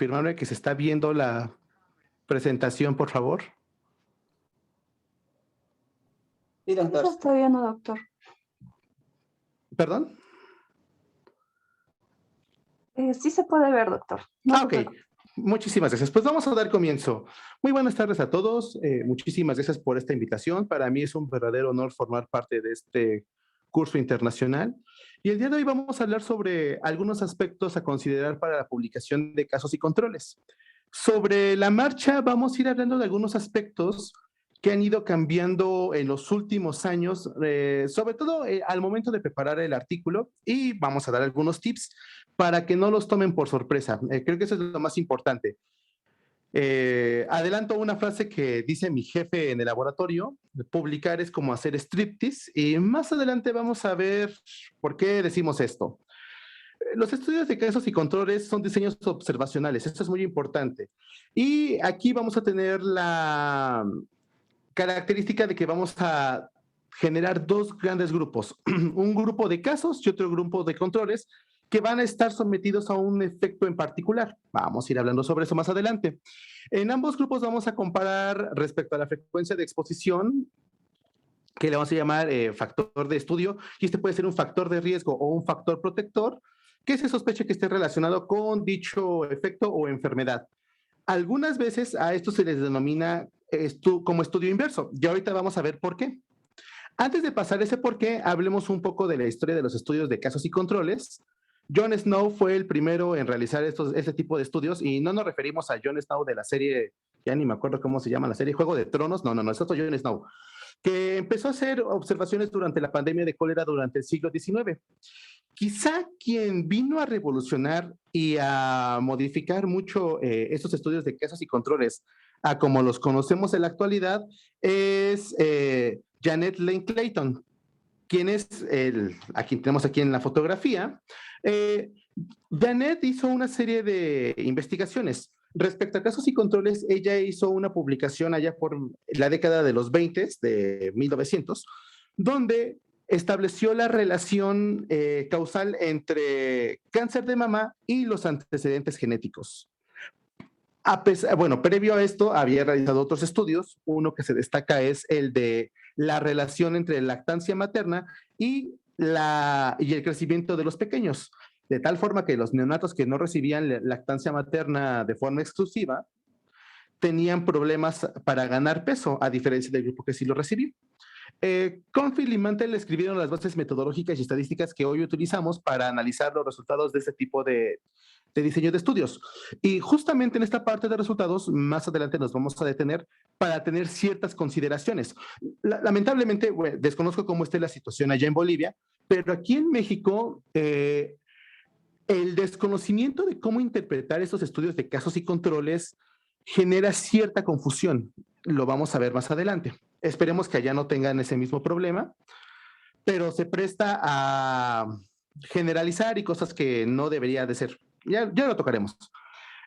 confirmarme que se está viendo la presentación, por favor? Sí, Sí, se doctor. está viendo, doctor. ¿Perdón? Sí se puede ver, doctor. No se Ok. preocupe. Muchísimas gracias. Pues vamos a dar comienzo. Muy buenas tardes a todos. Muchísimas gracias por esta invitación. Para mí es un verdadero honor formar parte de este curso internacional. Y el día de hoy vamos a hablar sobre algunos aspectos a considerar para la publicación de casos y controles. Sobre la marcha vamos a ir hablando de algunos aspectos que han ido cambiando en los últimos años, sobre todo al momento de preparar el artículo, y vamos a dar algunos tips para que no los tomen por sorpresa. Creo que eso es lo más importante. Adelanto una frase que dice mi jefe en el laboratorio: publicar es como hacer striptease, y más adelante vamos a ver por qué decimos esto. Los estudios de casos y controles son diseños observacionales, esto es muy importante. Y aquí vamos a tener la característica de que vamos a generar dos grandes grupos, un grupo de casos y otro grupo de controles que van a estar sometidos a un efecto en particular. Vamos a ir hablando sobre eso más adelante. En ambos grupos vamos a comparar respecto a la frecuencia de exposición, que le vamos a llamar factor de estudio, y este puede ser un factor de riesgo o un factor protector, que se sospecha que esté relacionado con dicho efecto o enfermedad. Algunas veces a esto se les denomina como estudio inverso, y ahorita vamos a ver por qué. Antes de pasar ese por qué, hablemos un poco de la historia de los estudios de casos y controles. John Snow fue el primero en realizar este tipo de estudios, y no nos referimos a John Snow de la serie, ya ni me acuerdo cómo se llama la serie, Juego de Tronos, no, es otro John Snow, que empezó a hacer observaciones durante la pandemia de cólera durante el siglo XIX. Quizá quien vino a revolucionar y a modificar mucho estos estudios de casos y controles a como los conocemos en la actualidad es Janet Lane Clayton, quien es a quien tenemos aquí en la fotografía. Janet hizo una serie de investigaciones. Respecto a casos y controles, ella hizo una publicación allá por la década de los 20, de 1900, donde estableció la relación causal entre cáncer de mama y los antecedentes genéticos. Bueno, previo a esto había realizado otros estudios. Uno que se destaca es el de la relación entre lactancia materna y el crecimiento de los pequeños, de tal forma que los neonatos que no recibían lactancia materna de forma exclusiva tenían problemas para ganar peso, a diferencia del grupo que sí lo recibió. Confield y Mantel escribieron las bases metodológicas y estadísticas que hoy utilizamos para analizar los resultados de este tipo de diseño de estudios. Y justamente en esta parte de resultados, más adelante nos vamos a detener para tener ciertas consideraciones. Lamentablemente, bueno, desconozco cómo esté la situación allá en Bolivia, pero aquí en México, el desconocimiento de cómo interpretar estos estudios de casos y controles genera cierta confusión. Lo vamos a ver más adelante. Esperemos que allá no tengan ese mismo problema, pero se presta a generalizar y cosas que no debería de ser. Ya lo tocaremos.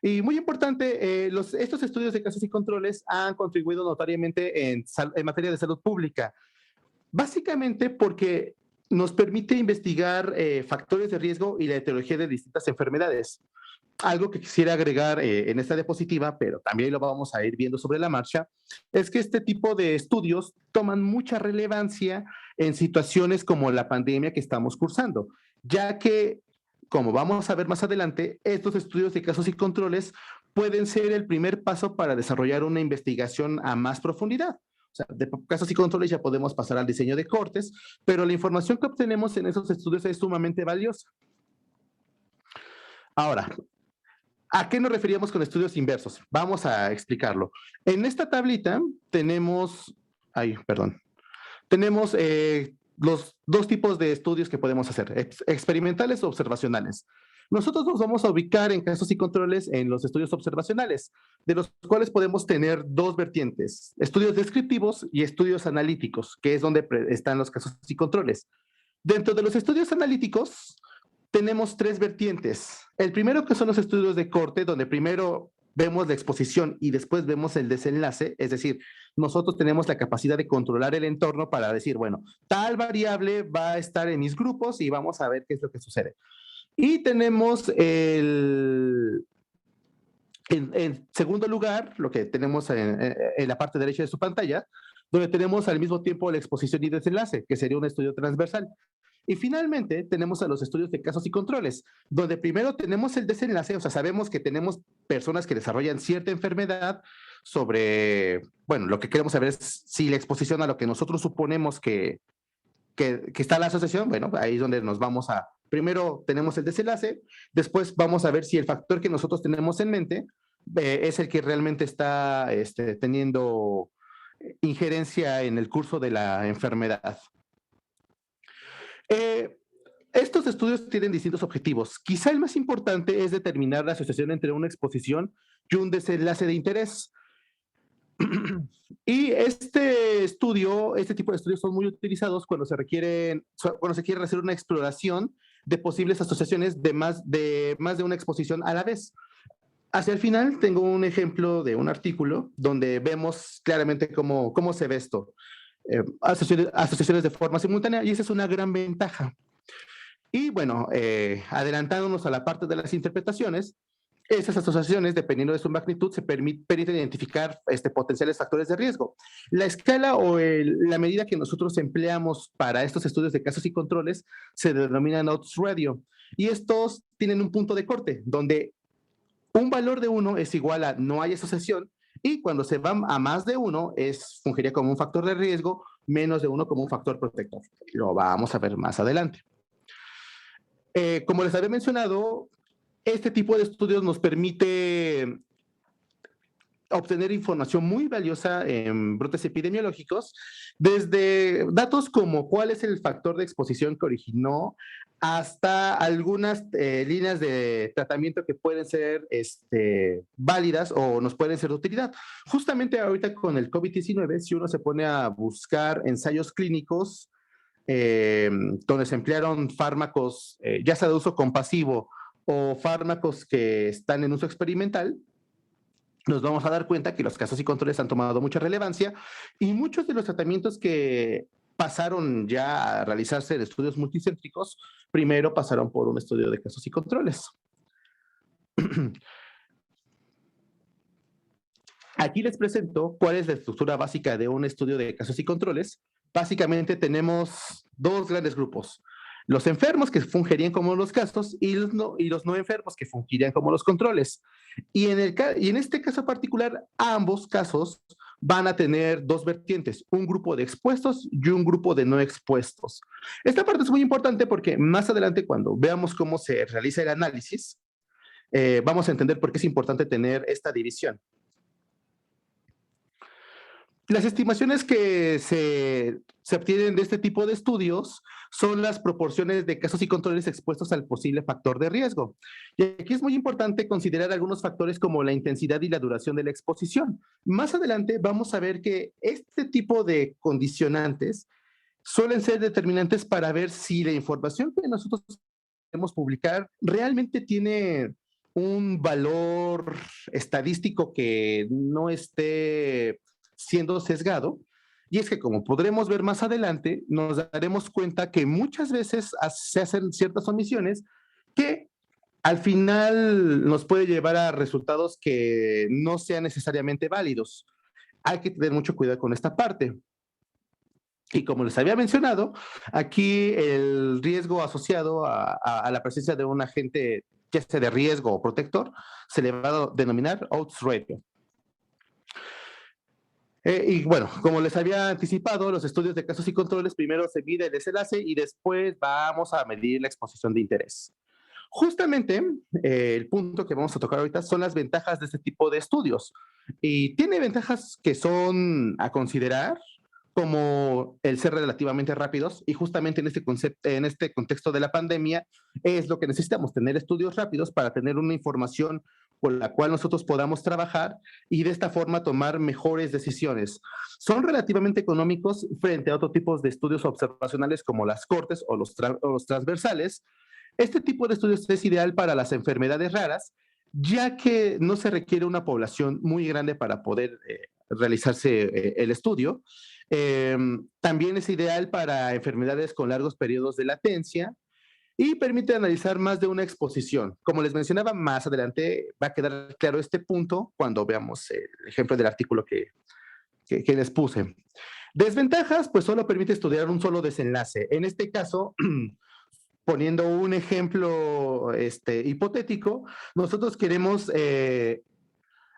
Y muy importante, estos estudios de casos y controles han contribuido notariamente en materia de salud pública, básicamente porque nos permite investigar factores de riesgo y la etiología de distintas enfermedades. Algo que quisiera agregar en esta diapositiva, pero también lo vamos a ir viendo sobre la marcha, es que este tipo de estudios toman mucha relevancia en situaciones como la pandemia que estamos cursando, ya que, como vamos a ver más adelante, estos estudios de casos y controles pueden ser el primer paso para desarrollar una investigación a más profundidad. O sea, de casos y controles ya podemos pasar al diseño de cortes, pero la información que obtenemos en esos estudios es sumamente valiosa. Ahora, ¿a qué nos referíamos con estudios inversos? Vamos a explicarlo. En esta tablita tenemos, tenemos los dos tipos de estudios que podemos hacer, experimentales o observacionales. Nosotros nos vamos a ubicar en casos y controles en los estudios observacionales, de los cuales podemos tener dos vertientes: estudios descriptivos y estudios analíticos, que es donde están los casos y controles. Dentro de los estudios analíticos tenemos tres vertientes. El primero, que son los estudios de corte, donde primero vemos la exposición y después vemos el desenlace, es decir, nosotros tenemos la capacidad de controlar el entorno para decir, bueno, tal variable va a estar en mis grupos y vamos a ver qué es lo que sucede. Y tenemos En segundo lugar, lo que tenemos en la parte derecha de su pantalla, donde tenemos al mismo tiempo la exposición y desenlace, que sería un estudio transversal. Y finalmente tenemos a los estudios de casos y controles, donde primero tenemos el desenlace, o sea, sabemos que tenemos personas que desarrollan cierta enfermedad sobre, bueno, lo que queremos saber es si la exposición a lo que nosotros suponemos que está la asociación, bueno, ahí es donde nos vamos a, primero tenemos el desenlace, después vamos a ver si el factor que nosotros tenemos en mente es el que realmente está teniendo injerencia en el curso de la enfermedad. Eh, estos estudios tienen distintos objetivos. Quizá el más importante es determinar la asociación entre una exposición y un desenlace de interés. Y este tipo de estudios son muy utilizados cuando cuando se quiere hacer una exploración de posibles asociaciones de más de una exposición a la vez. Hacia el final tengo un ejemplo de un artículo donde vemos claramente cómo se ve esto. Asociaciones de forma simultánea, y esa es una gran ventaja. Y bueno, adelantándonos a la parte de las interpretaciones, esas asociaciones, dependiendo de su magnitud, se permiten identificar potenciales factores de riesgo. La escala o la medida que nosotros empleamos para estos estudios de casos y controles se denominan odds ratio. Y estos tienen un punto de corte, donde un valor de 1 es igual a no hay asociación, y cuando se va a más de 1 fungiría como un factor de riesgo, menos de 1 como un factor protector. Lo vamos a ver más adelante. Como les había mencionado, este tipo de estudios nos permite obtener información muy valiosa en brotes epidemiológicos, desde datos como cuál es el factor de exposición que originó, hasta algunas líneas de tratamiento que pueden ser válidas o nos pueden ser de utilidad. Justamente ahorita con el COVID-19, si uno se pone a buscar ensayos clínicos donde se emplearon fármacos ya sea de uso compasivo o fármacos que están en uso experimental, nos vamos a dar cuenta que los casos y controles han tomado mucha relevancia, y muchos de los tratamientos que pasaron ya a realizarse en estudios multicéntricos, primero pasaron por un estudio de casos y controles. Aquí les presento cuál es la estructura básica de un estudio de casos y controles. Básicamente tenemos dos grandes grupos: los enfermos, que fungirían como los casos, y los no enfermos, que fungirían como los controles. Y en este caso particular, ambos casos van a tener dos vertientes: un grupo de expuestos y un grupo de no expuestos. Esta parte es muy importante porque más adelante, cuando veamos cómo se realiza el análisis, vamos a entender por qué es importante tener esta división. Las estimaciones que se obtienen de este tipo de estudios son las proporciones de casos y controles expuestos al posible factor de riesgo. Y aquí es muy importante considerar algunos factores como la intensidad y la duración de la exposición. Más adelante vamos a ver que este tipo de condicionantes suelen ser determinantes para ver si la información que nosotros queremos publicar realmente tiene un valor estadístico que no esté siendo sesgado. Y es que, como podremos ver más adelante, nos daremos cuenta que muchas veces se hacen ciertas omisiones que al final nos puede llevar a resultados que no sean necesariamente válidos. Hay que tener mucho cuidado con esta parte. Y como les había mencionado, aquí el riesgo asociado a la presencia de un agente, ya sea de riesgo o protector, se le va a denominar odds ratio. Y bueno, como les había anticipado, los estudios de casos y controles primero se mide el desenlace y después vamos a medir la exposición de interés. Justamente el punto que vamos a tocar ahorita son las ventajas de este tipo de estudios. Y tiene ventajas que son a considerar, como el ser relativamente rápidos, y justamente en este contexto de la pandemia es lo que necesitamos: tener estudios rápidos para tener una información con la cual nosotros podamos trabajar y de esta forma tomar mejores decisiones. Son relativamente económicos frente a otros tipos de estudios observacionales como las cortes o los transversales. Este tipo de estudios es ideal para las enfermedades raras, ya que no se requiere una población muy grande para poder realizarse el estudio. También es ideal para enfermedades con largos periodos de latencia, y permite analizar más de una exposición. Como les mencionaba, más adelante va a quedar claro este punto cuando veamos el ejemplo del artículo que les puse. Desventajas, pues solo permite estudiar un solo desenlace. En este caso, poniendo un ejemplo hipotético, nosotros queremos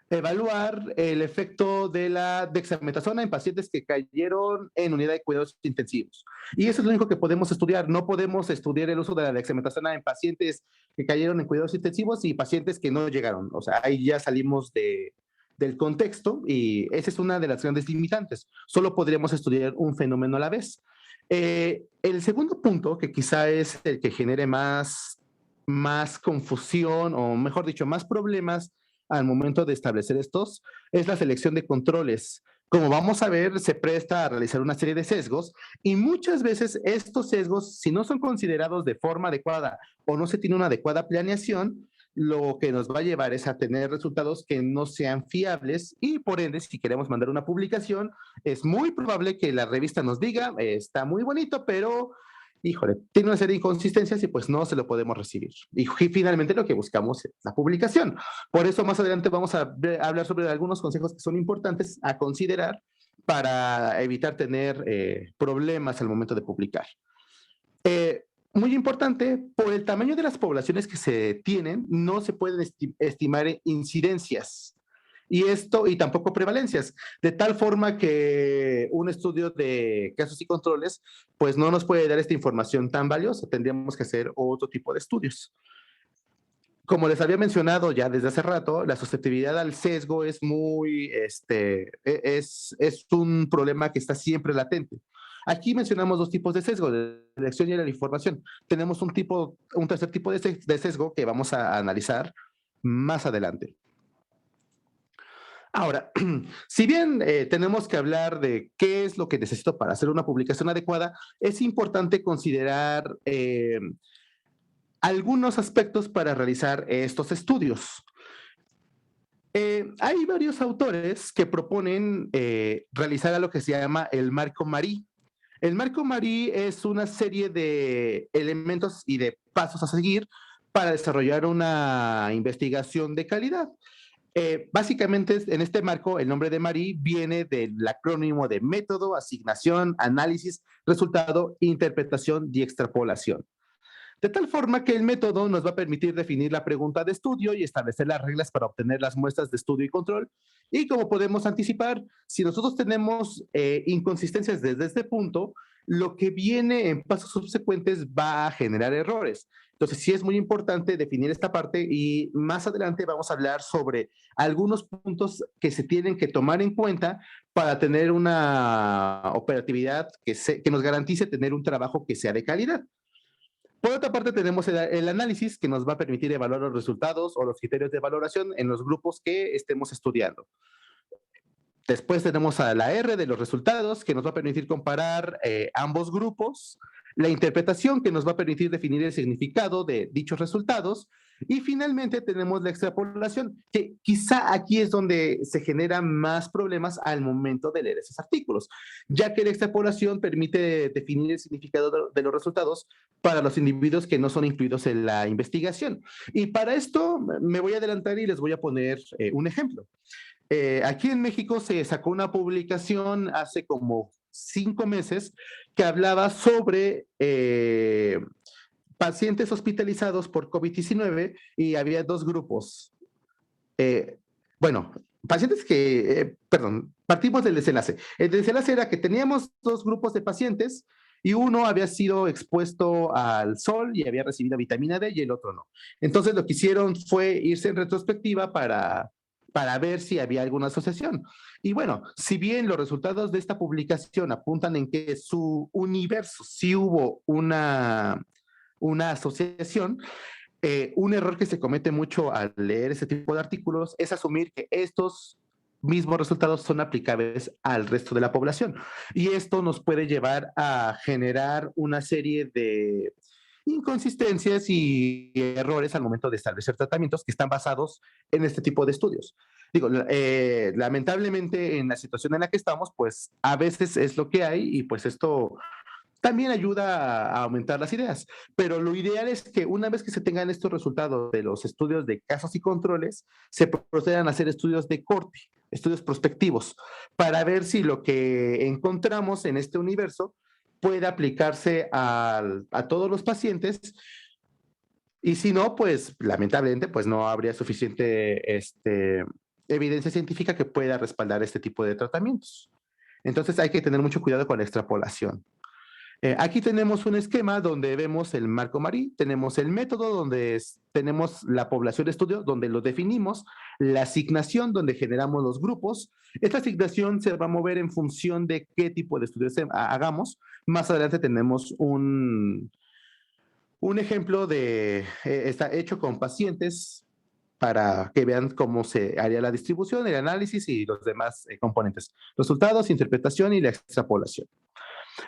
evaluar el efecto de la dexametasona en pacientes que cayeron en unidad de cuidados intensivos. Y eso es lo único que podemos estudiar. No podemos estudiar el uso de la dexametasona en pacientes que cayeron en cuidados intensivos y pacientes que no llegaron. O sea, ahí ya salimos del contexto y esa es una de las grandes limitantes. Solo podríamos estudiar un fenómeno a la vez. El segundo punto, que quizá es el que genere más confusión o mejor dicho, más problemas al momento de establecer estos, es la selección de controles. Como vamos a ver, se presta a realizar una serie de sesgos y muchas veces estos sesgos, si no son considerados de forma adecuada o no se tiene una adecuada planeación, lo que nos va a llevar es a tener resultados que no sean fiables y por ende, si queremos mandar una publicación, es muy probable que la revista nos diga, está muy bonito, pero híjole, tiene una serie de inconsistencias y pues no se lo podemos recibir. Y finalmente lo que buscamos es la publicación. Por eso más adelante vamos a hablar sobre algunos consejos que son importantes a considerar para evitar tener problemas al momento de publicar. Muy importante, por el tamaño de las poblaciones que se tienen, no se pueden estimar incidencias y tampoco prevalencias, de tal forma que un estudio de casos y controles, pues no nos puede dar esta información tan valiosa, tendríamos que hacer otro tipo de estudios. Como les había mencionado ya desde hace rato, la susceptibilidad al sesgo es es un problema que está siempre latente. Aquí mencionamos dos tipos de sesgo, de elección y de la información. Tenemos un tercer tipo de sesgo que vamos a analizar más adelante. Ahora, si bien tenemos que hablar de qué es lo que necesito para hacer una publicación adecuada, es importante considerar algunos aspectos para realizar estos estudios. Hay varios autores que proponen realizar a lo que se llama el marco Marie. El marco Marie es una serie de elementos y de pasos a seguir para desarrollar una investigación de calidad. Básicamente, en este marco, el nombre de Marie viene del acrónimo de método, asignación, análisis, resultado, interpretación y extrapolación. De tal forma que el método nos va a permitir definir la pregunta de estudio y establecer las reglas para obtener las muestras de estudio y control. Y como podemos anticipar, si nosotros tenemos inconsistencias desde este punto, lo que viene en pasos subsecuentes va a generar errores. Entonces, sí es muy importante definir esta parte y más adelante vamos a hablar sobre algunos puntos que se tienen que tomar en cuenta para tener una operatividad que nos garantice tener un trabajo que sea de calidad. Por otra parte, tenemos el análisis que nos va a permitir evaluar los resultados o los criterios de valoración en los grupos que estemos estudiando. Después tenemos a la R de los resultados, que nos va a permitir comparar ambos grupos, la interpretación, que nos va a permitir definir el significado de dichos resultados, y finalmente tenemos la extrapolación, que quizá aquí es donde se generan más problemas al momento de leer esos artículos, ya que la extrapolación permite definir el significado de los resultados para los individuos que no son incluidos en la investigación. Y para esto me voy a adelantar y les voy a poner un ejemplo. Aquí en México se sacó una publicación hace como 5 meses que hablaba sobre pacientes hospitalizados por COVID-19 y había dos grupos. Bueno, pacientes perdón, partimos del desenlace. El desenlace era que teníamos dos grupos de pacientes y uno había sido expuesto al sol y había recibido vitamina D y el otro no. Entonces lo que hicieron fue irse en retrospectiva para ver si había alguna asociación. Y bueno, si bien los resultados de esta publicación apuntan en que su universo sí hubo una asociación, un error que se comete mucho al leer ese tipo de artículos es asumir que estos mismos resultados son aplicables al resto de la población. Y esto nos puede llevar a generar una serie de inconsistencias y errores al momento de establecer tratamientos que están basados en este tipo de estudios. Digo, lamentablemente en la situación en la que estamos, pues a veces es lo que hay y pues esto también ayuda a aumentar las ideas. Pero lo ideal es que una vez que se tengan estos resultados de los estudios de casos y controles, se procedan a hacer estudios de corte, estudios prospectivos, para ver si lo que encontramos en este universo puede aplicarse a todos los pacientes, y si no, pues lamentablemente pues no habría suficiente evidencia científica que pueda respaldar este tipo de tratamientos. Entonces hay que tener mucho cuidado con la extrapolación. Aquí tenemos un esquema donde vemos el marco Marí, tenemos el método donde tenemos la población de estudio, donde lo definimos, la asignación donde generamos los grupos. Esta asignación se va a mover en función de qué tipo de estudios hagamos. Más adelante tenemos un ejemplo está hecho con pacientes para que vean cómo se haría la distribución, el análisis y los demás componentes. Resultados, interpretación y la extrapolación.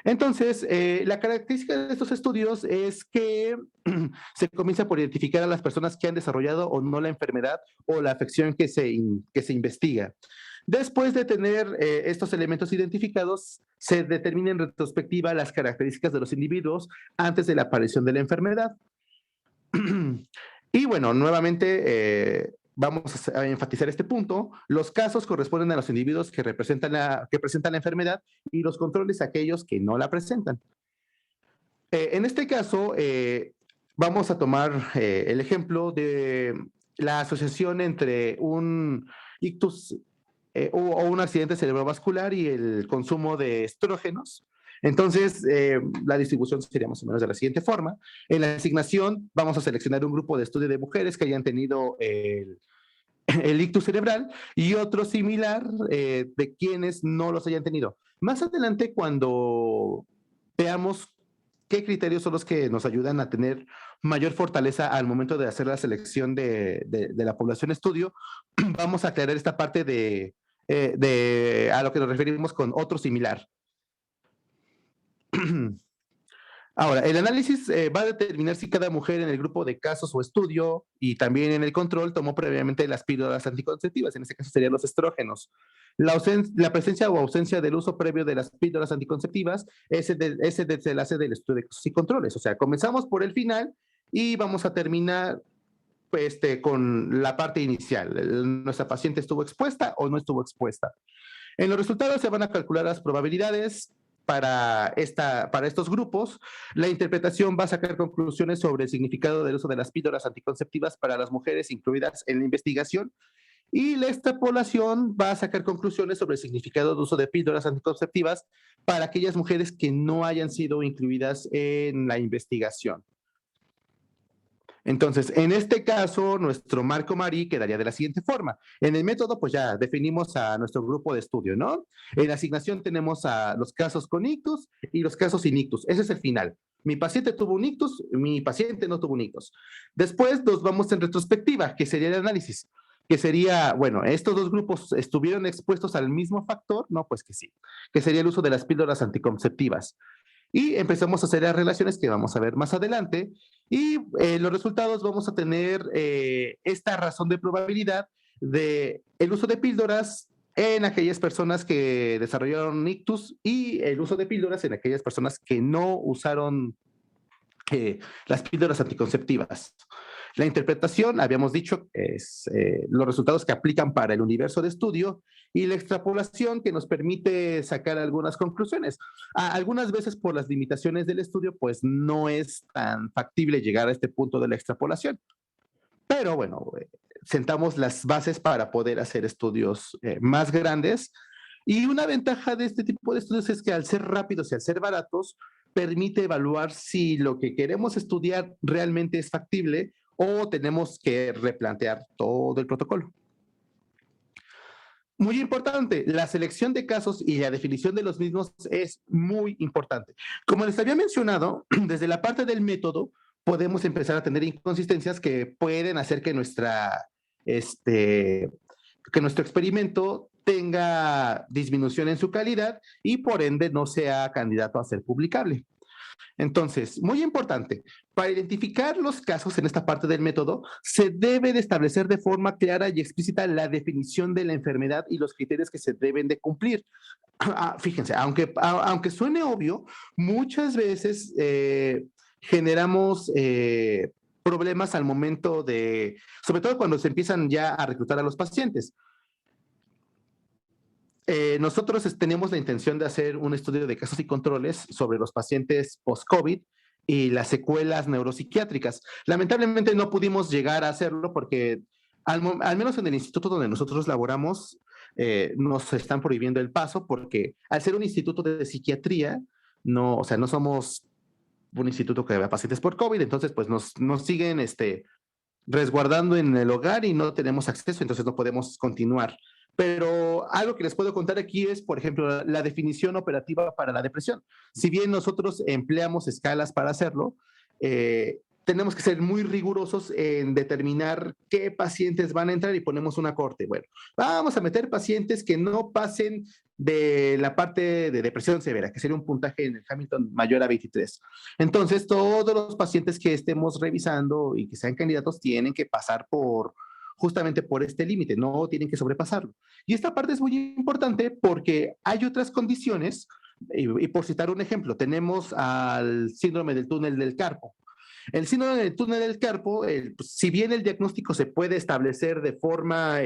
Entonces, la característica de estos estudios es que se comienza por identificar a las personas que han desarrollado o no la enfermedad o la afección que se investiga. Después de tener estos elementos identificados, se determina en retrospectiva las características de los individuos antes de la aparición de la enfermedad. Y bueno, nuevamente vamos a enfatizar este punto. Los casos corresponden a los individuos que presentan la enfermedad y los controles a aquellos que no la presentan. En este caso, vamos a tomar el ejemplo de la asociación entre un ictus o un accidente cerebrovascular y el consumo de estrógenos. Entonces, la distribución sería más o menos de la siguiente forma. En la asignación vamos a seleccionar un grupo de estudio de mujeres que hayan tenido el ictus cerebral y otro similar de quienes no los hayan tenido. Más adelante, cuando veamos qué criterios son los que nos ayudan a tener mayor fortaleza al momento de hacer la selección de la población estudio, vamos a aclarar esta parte a lo que nos referimos con otro similar. Ahora, el análisis va a determinar si cada mujer en el grupo de casos o estudio y también en el control tomó previamente las píldoras anticonceptivas, en este caso serían los estrógenos. La presencia o ausencia del uso previo de las píldoras anticonceptivas es el desenlace del estudio de casos y controles. O sea, comenzamos por el final y vamos a terminar pues, con la parte inicial. ¿Nuestra paciente estuvo expuesta o no estuvo expuesta? En los resultados se van a calcular las probabilidades para estos grupos. La interpretación va a sacar conclusiones sobre el significado del uso de las píldoras anticonceptivas para las mujeres incluidas en la investigación. Y la extrapolación va a sacar conclusiones sobre el significado del uso de píldoras anticonceptivas para aquellas mujeres que no hayan sido incluidas en la investigación. Entonces, en este caso, nuestro marco Marí quedaría de la siguiente forma. En el método, pues ya definimos a nuestro grupo de estudio, ¿no? En la asignación tenemos a los casos con ictus y los casos sin ictus. Ese es el final. Mi paciente tuvo un ictus, mi paciente no tuvo un ictus. Después nos vamos en retrospectiva, que sería el análisis, que sería, bueno, estos dos grupos estuvieron expuestos al mismo factor, no, pues que sí, que sería el uso de las píldoras anticonceptivas. Y empezamos a hacer las relaciones que vamos a ver más adelante. Y los resultados vamos a tener esta razón de probabilidad de el uso de píldoras en aquellas personas que desarrollaron ictus y el uso de píldoras en aquellas personas que no usaron las píldoras anticonceptivas. La interpretación, habíamos dicho, es los resultados que aplican para el universo de estudio y la extrapolación que nos permite sacar algunas conclusiones. Algunas veces por las limitaciones del estudio, pues no es tan factible llegar a este punto de la extrapolación. Pero bueno, sentamos las bases para poder hacer estudios más grandes. Y una ventaja de este tipo de estudios es que al ser rápidos y al ser baratos, permite evaluar si lo que queremos estudiar realmente es factible o tenemos que replantear todo el protocolo. Muy importante, la selección de casos y la definición de los mismos es muy importante. Como les había mencionado, desde la parte del método podemos empezar a tener inconsistencias que pueden hacer que nuestro experimento tenga disminución en su calidad y por ende no sea candidato a ser publicable. Entonces, muy importante, para identificar los casos en esta parte del método, se debe de establecer de forma clara y explícita la definición de la enfermedad y los criterios que se deben de cumplir. Fíjense, aunque suene obvio, muchas veces generamos problemas al momento de, sobre todo cuando se empiezan ya a reclutar a los pacientes. Nosotros tenemos la intención de hacer un estudio de casos y controles sobre los pacientes post-COVID y las secuelas neuropsiquiátricas. Lamentablemente no pudimos llegar a hacerlo porque al menos en el instituto donde nosotros laboramos, nos están prohibiendo el paso porque al ser un instituto de psiquiatría, no, o sea, no somos un instituto que vea pacientes por COVID, entonces pues nos siguen resguardando en el hogar y no tenemos acceso, entonces no podemos continuar. Pero algo que les puedo contar aquí es, por ejemplo, la definición operativa para la depresión. Si bien nosotros empleamos escalas para hacerlo, tenemos que ser muy rigurosos en determinar qué pacientes van a entrar y ponemos una corte. Bueno, vamos a meter pacientes que no pasen de la parte de depresión severa, que sería un puntaje en el Hamilton mayor a 23. Entonces, todos los pacientes que estemos revisando y que sean candidatos tienen que pasar justamente por este límite, no tienen que sobrepasarlo. Y esta parte es muy importante porque hay otras condiciones, y por citar un ejemplo, tenemos al síndrome del túnel del carpo. El síndrome del túnel del carpo, pues, si bien el diagnóstico se puede establecer de forma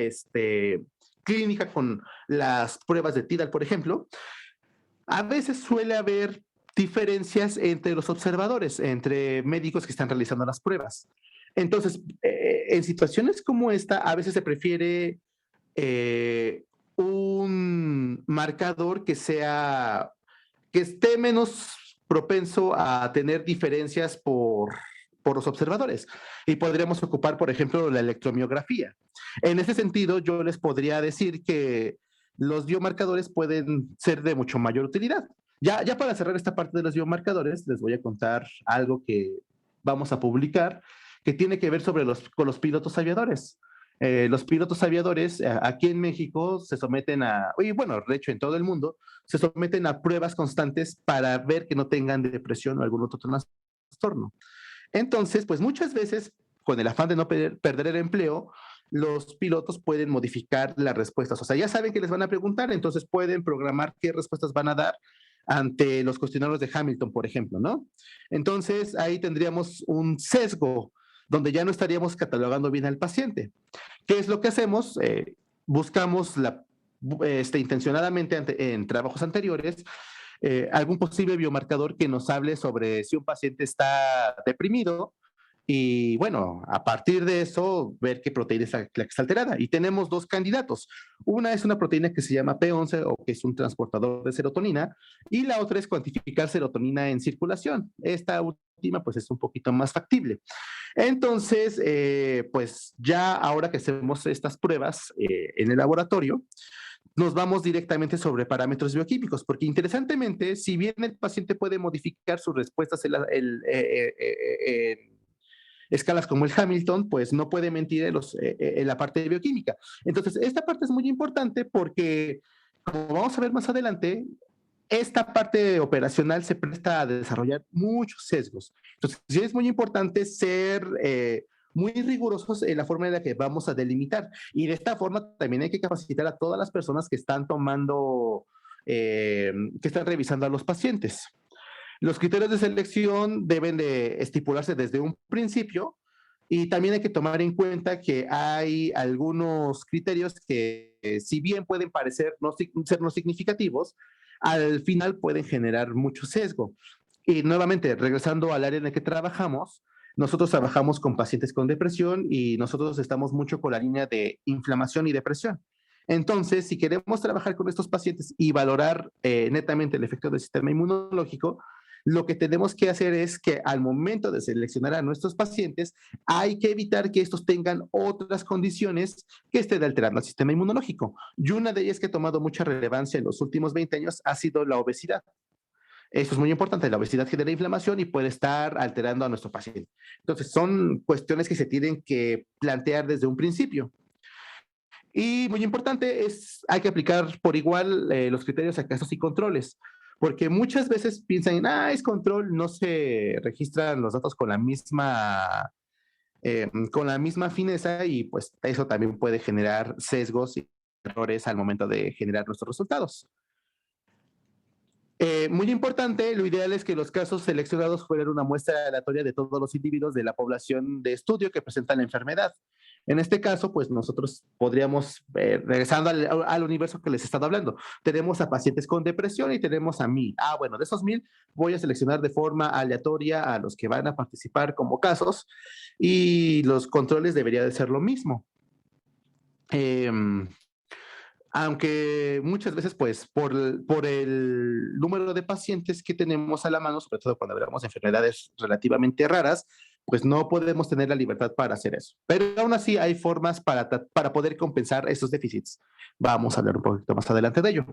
clínica con las pruebas de TIDAL, por ejemplo, a veces suele haber diferencias entre los observadores, entre médicos que están realizando las pruebas. Entonces, en situaciones como esta, a veces se prefiere un marcador que esté menos propenso a tener diferencias por los observadores. Y podríamos ocupar, por ejemplo, la electromiografía. En ese sentido, yo les podría decir que los biomarcadores pueden ser de mucho mayor utilidad. Ya para cerrar esta parte de los biomarcadores, les voy a contar algo que vamos a publicar que tiene que ver con los pilotos aviadores. Los pilotos aviadores aquí en México se someten y bueno, de hecho en todo el mundo, se someten a pruebas constantes para ver que no tengan depresión o algún otro trastorno. Entonces, pues muchas veces, con el afán de no perder el empleo, los pilotos pueden modificar las respuestas. O sea, ya saben que les van a preguntar, entonces pueden programar qué respuestas van a dar ante los cuestionarios de Hamilton, por ejemplo, ¿no? Entonces, ahí tendríamos un sesgo donde ya no estaríamos catalogando bien al paciente. ¿Qué es lo que hacemos? Buscamos intencionadamente en trabajos anteriores algún posible biomarcador que nos hable sobre si un paciente está deprimido y bueno, a partir de eso, ver qué proteína es la que está alterada. Y tenemos dos candidatos. Una es una proteína que se llama P11 o que es un transportador de serotonina y la otra es cuantificar serotonina en circulación. Esta última pues es un poquito más factible. Entonces, pues ya ahora que hacemos estas pruebas en el laboratorio, nos vamos directamente sobre parámetros bioquímicos, porque interesantemente, si bien el paciente puede modificar sus respuestas en escalas como el Hamilton, pues no puede mentir en la parte de bioquímica. Entonces, esta parte es muy importante porque, como vamos a ver más adelante, esta parte operacional se presta a desarrollar muchos sesgos. Entonces, sí es muy importante ser muy rigurosos en la forma en la que vamos a delimitar. Y de esta forma también hay que capacitar a todas las personas que están que están revisando a los pacientes. Los criterios de selección deben de estipularse desde un principio y también hay que tomar en cuenta que hay algunos criterios que, si bien pueden parecer ser no significativos, al final pueden generar mucho sesgo. Y nuevamente, regresando al área en el que trabajamos, nosotros trabajamos con pacientes con depresión y nosotros estamos mucho con la línea de inflamación y depresión. Entonces, si queremos trabajar con estos pacientes y valorar netamente el efecto del sistema inmunológico, lo que tenemos que hacer es que al momento de seleccionar a nuestros pacientes, hay que evitar que estos tengan otras condiciones que estén alterando el sistema inmunológico. Y una de ellas que ha tomado mucha relevancia en los últimos 20 años ha sido la obesidad. Eso es muy importante. La obesidad genera inflamación y puede estar alterando a nuestro paciente. Entonces, son cuestiones que se tienen que plantear desde un principio. Y muy importante hay que aplicar por igual los criterios a casos y controles, porque muchas veces piensan, es control, no se registran los datos con la misma fineza y pues eso también puede generar sesgos y errores al momento de generar nuestros resultados. Muy importante, lo ideal es que los casos seleccionados fueran una muestra aleatoria de todos los individuos de la población de estudio que presentan la enfermedad. En este caso, pues nosotros podríamos, regresando al universo que les he estado hablando, tenemos a pacientes con depresión y tenemos a 1000. Bueno, de esos 1000 voy a seleccionar de forma aleatoria a los que van a participar como casos y los controles debería de ser lo mismo. Aunque muchas veces, pues, por el número de pacientes que tenemos a la mano, sobre todo cuando hablamos de enfermedades relativamente raras, pues no podemos tener la libertad para hacer eso. Pero aún así hay formas para poder compensar esos déficits. Vamos a hablar un poquito más adelante de ello.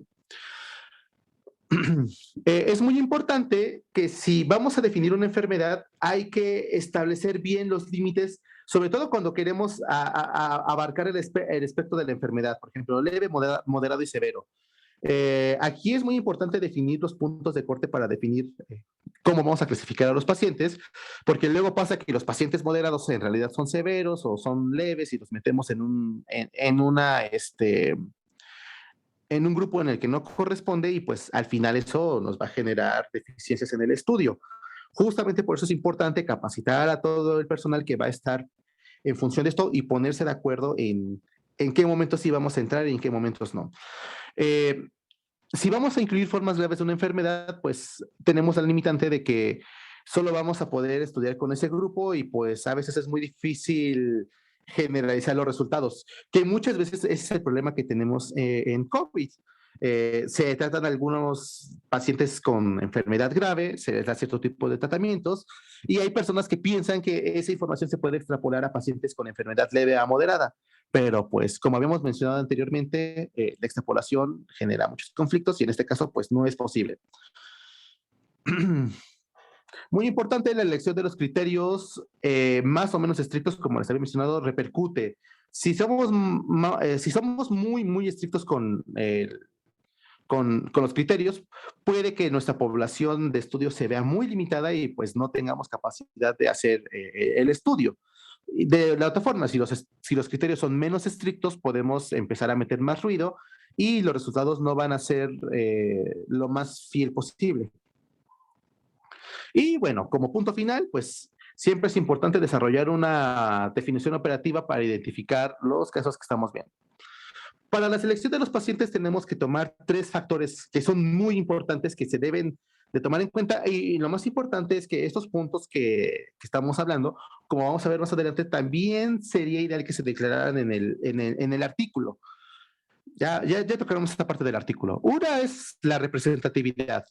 Es muy importante que si vamos a definir una enfermedad, hay que establecer bien los límites, sobre todo cuando queremos abarcar el espectro de la enfermedad, por ejemplo, leve, moderado y severo. Aquí es muy importante definir los puntos de corte para definir cómo vamos a clasificar a los pacientes, porque luego pasa que los pacientes moderados en realidad son severos o son leves y los metemos en un grupo en el que no corresponde y pues al final eso nos va a generar deficiencias en el estudio. Justamente por eso es importante capacitar a todo el personal que va a estar en función de esto y ponerse de acuerdo en qué momentos sí vamos a entrar y en qué momentos no. Si vamos a incluir formas graves de una enfermedad, pues tenemos la limitante de que solo vamos a poder estudiar con ese grupo y pues a veces es muy difícil generalizar los resultados, que muchas veces ese es el problema que tenemos en COVID. Se tratan algunos pacientes con enfermedad grave, se les da cierto tipo de tratamientos y hay personas que piensan que esa información se puede extrapolar a pacientes con enfermedad leve a moderada, pero pues como habíamos mencionado anteriormente, la extrapolación genera muchos conflictos y en este caso pues no es posible. Muy importante la elección de los criterios más o menos estrictos, como les había mencionado, repercute. Si somos muy, muy estrictos con los criterios, puede que nuestra población de estudio se vea muy limitada y pues no tengamos capacidad de hacer el estudio. De la otra forma, si los criterios son menos estrictos, podemos empezar a meter más ruido y los resultados no van a ser lo más fiel posible. Y bueno, como punto final, pues siempre es importante desarrollar una definición operativa para identificar los casos que estamos viendo. Para la selección de los pacientes tenemos que tomar 3 factores que son muy importantes que se deben de tomar en cuenta y lo más importante es que estos puntos que estamos hablando, como vamos a ver más adelante, también sería ideal que se declararan en el artículo. Ya tocaremos esta parte del artículo. Una es la representatividad,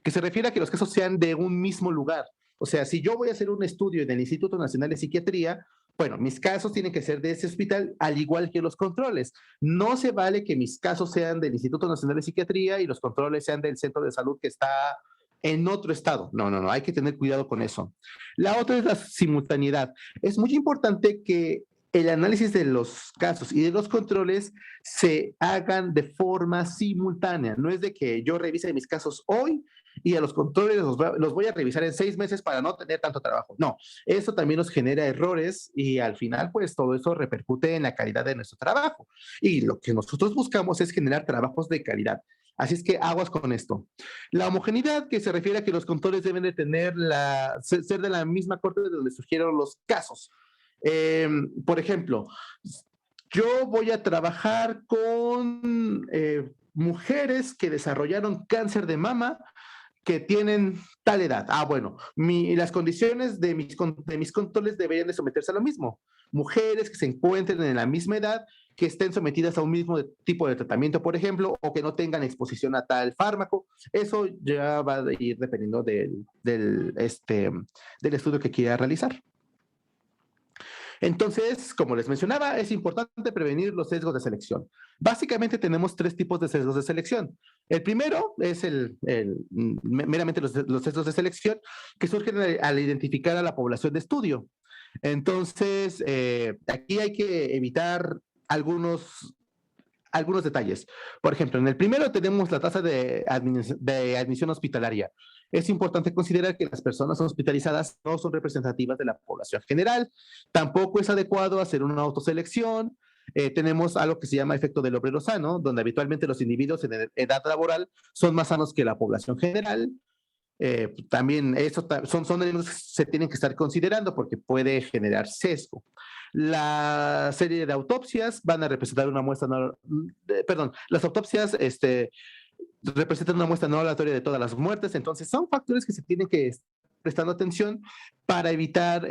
que se refiere a que los casos sean de un mismo lugar. O sea, si yo voy a hacer un estudio en el Instituto Nacional de Psiquiatría, bueno, mis casos tienen que ser de ese hospital, al igual que los controles. No se vale que mis casos sean del Instituto Nacional de Psiquiatría y los controles sean del centro de salud que está en otro estado. No, hay que tener cuidado con eso. La otra es la simultaneidad. Es muy importante que el análisis de los casos y de los controles se hagan de forma simultánea. No es de que yo revise mis casos hoy y a los controles los voy a revisar en 6 meses para no tener tanto trabajo. No, eso también nos genera errores y al final pues todo eso repercute en la calidad de nuestro trabajo. Y lo que nosotros buscamos es generar trabajos de calidad. Así es que aguas con esto. La homogeneidad, que se refiere a que los controles deben de ser de la misma corte de donde surgieron los casos. Por ejemplo, yo voy a trabajar con mujeres que desarrollaron cáncer de mama que tienen tal edad. Bueno, las condiciones de mis controles deberían de someterse a lo mismo. Mujeres que se encuentren en la misma edad, que estén sometidas a un mismo tipo de tratamiento, por ejemplo, o que no tengan exposición a tal fármaco. Eso ya va a ir dependiendo del estudio que quiera realizar. Entonces, como les mencionaba, es importante prevenir los sesgos de selección. Básicamente tenemos 3 tipos de sesgos de selección. El primero es meramente los sesgos de selección que surgen al identificar a la población de estudio. Entonces, aquí hay que evitar algunos algunos detalles. Por ejemplo, en el primero tenemos la tasa de admisión hospitalaria. Es importante considerar que las personas hospitalizadas no son representativas de la población general. Tampoco es adecuado hacer una autoselección. Tenemos algo que se llama efecto del obrero sano, donde habitualmente los individuos en edad laboral son más sanos que la población general. También eso son elementos que se tienen que estar considerando porque puede generar sesgo. La serie de autopsias van a representar una muestra, perdón, las autopsias representan una muestra no aleatoria de todas las muertes, entonces son factores que se tienen que estar prestando atención para evitar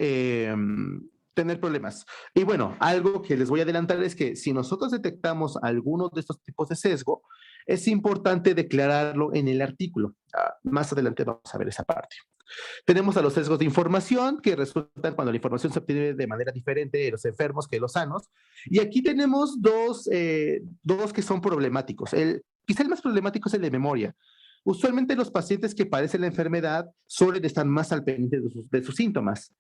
tener problemas. Y bueno, algo que les voy a adelantar es que si nosotros detectamos algunos de estos tipos de sesgo, es importante declararlo en el artículo. Más adelante vamos a ver esa parte. Tenemos a los sesgos de información que resultan cuando la información se obtiene de manera diferente de los enfermos que de los sanos. Y aquí tenemos dos que son problemáticos. Quizá el más problemático es el de memoria. Usualmente los pacientes que padecen la enfermedad suelen estar más al pendiente de sus síntomas.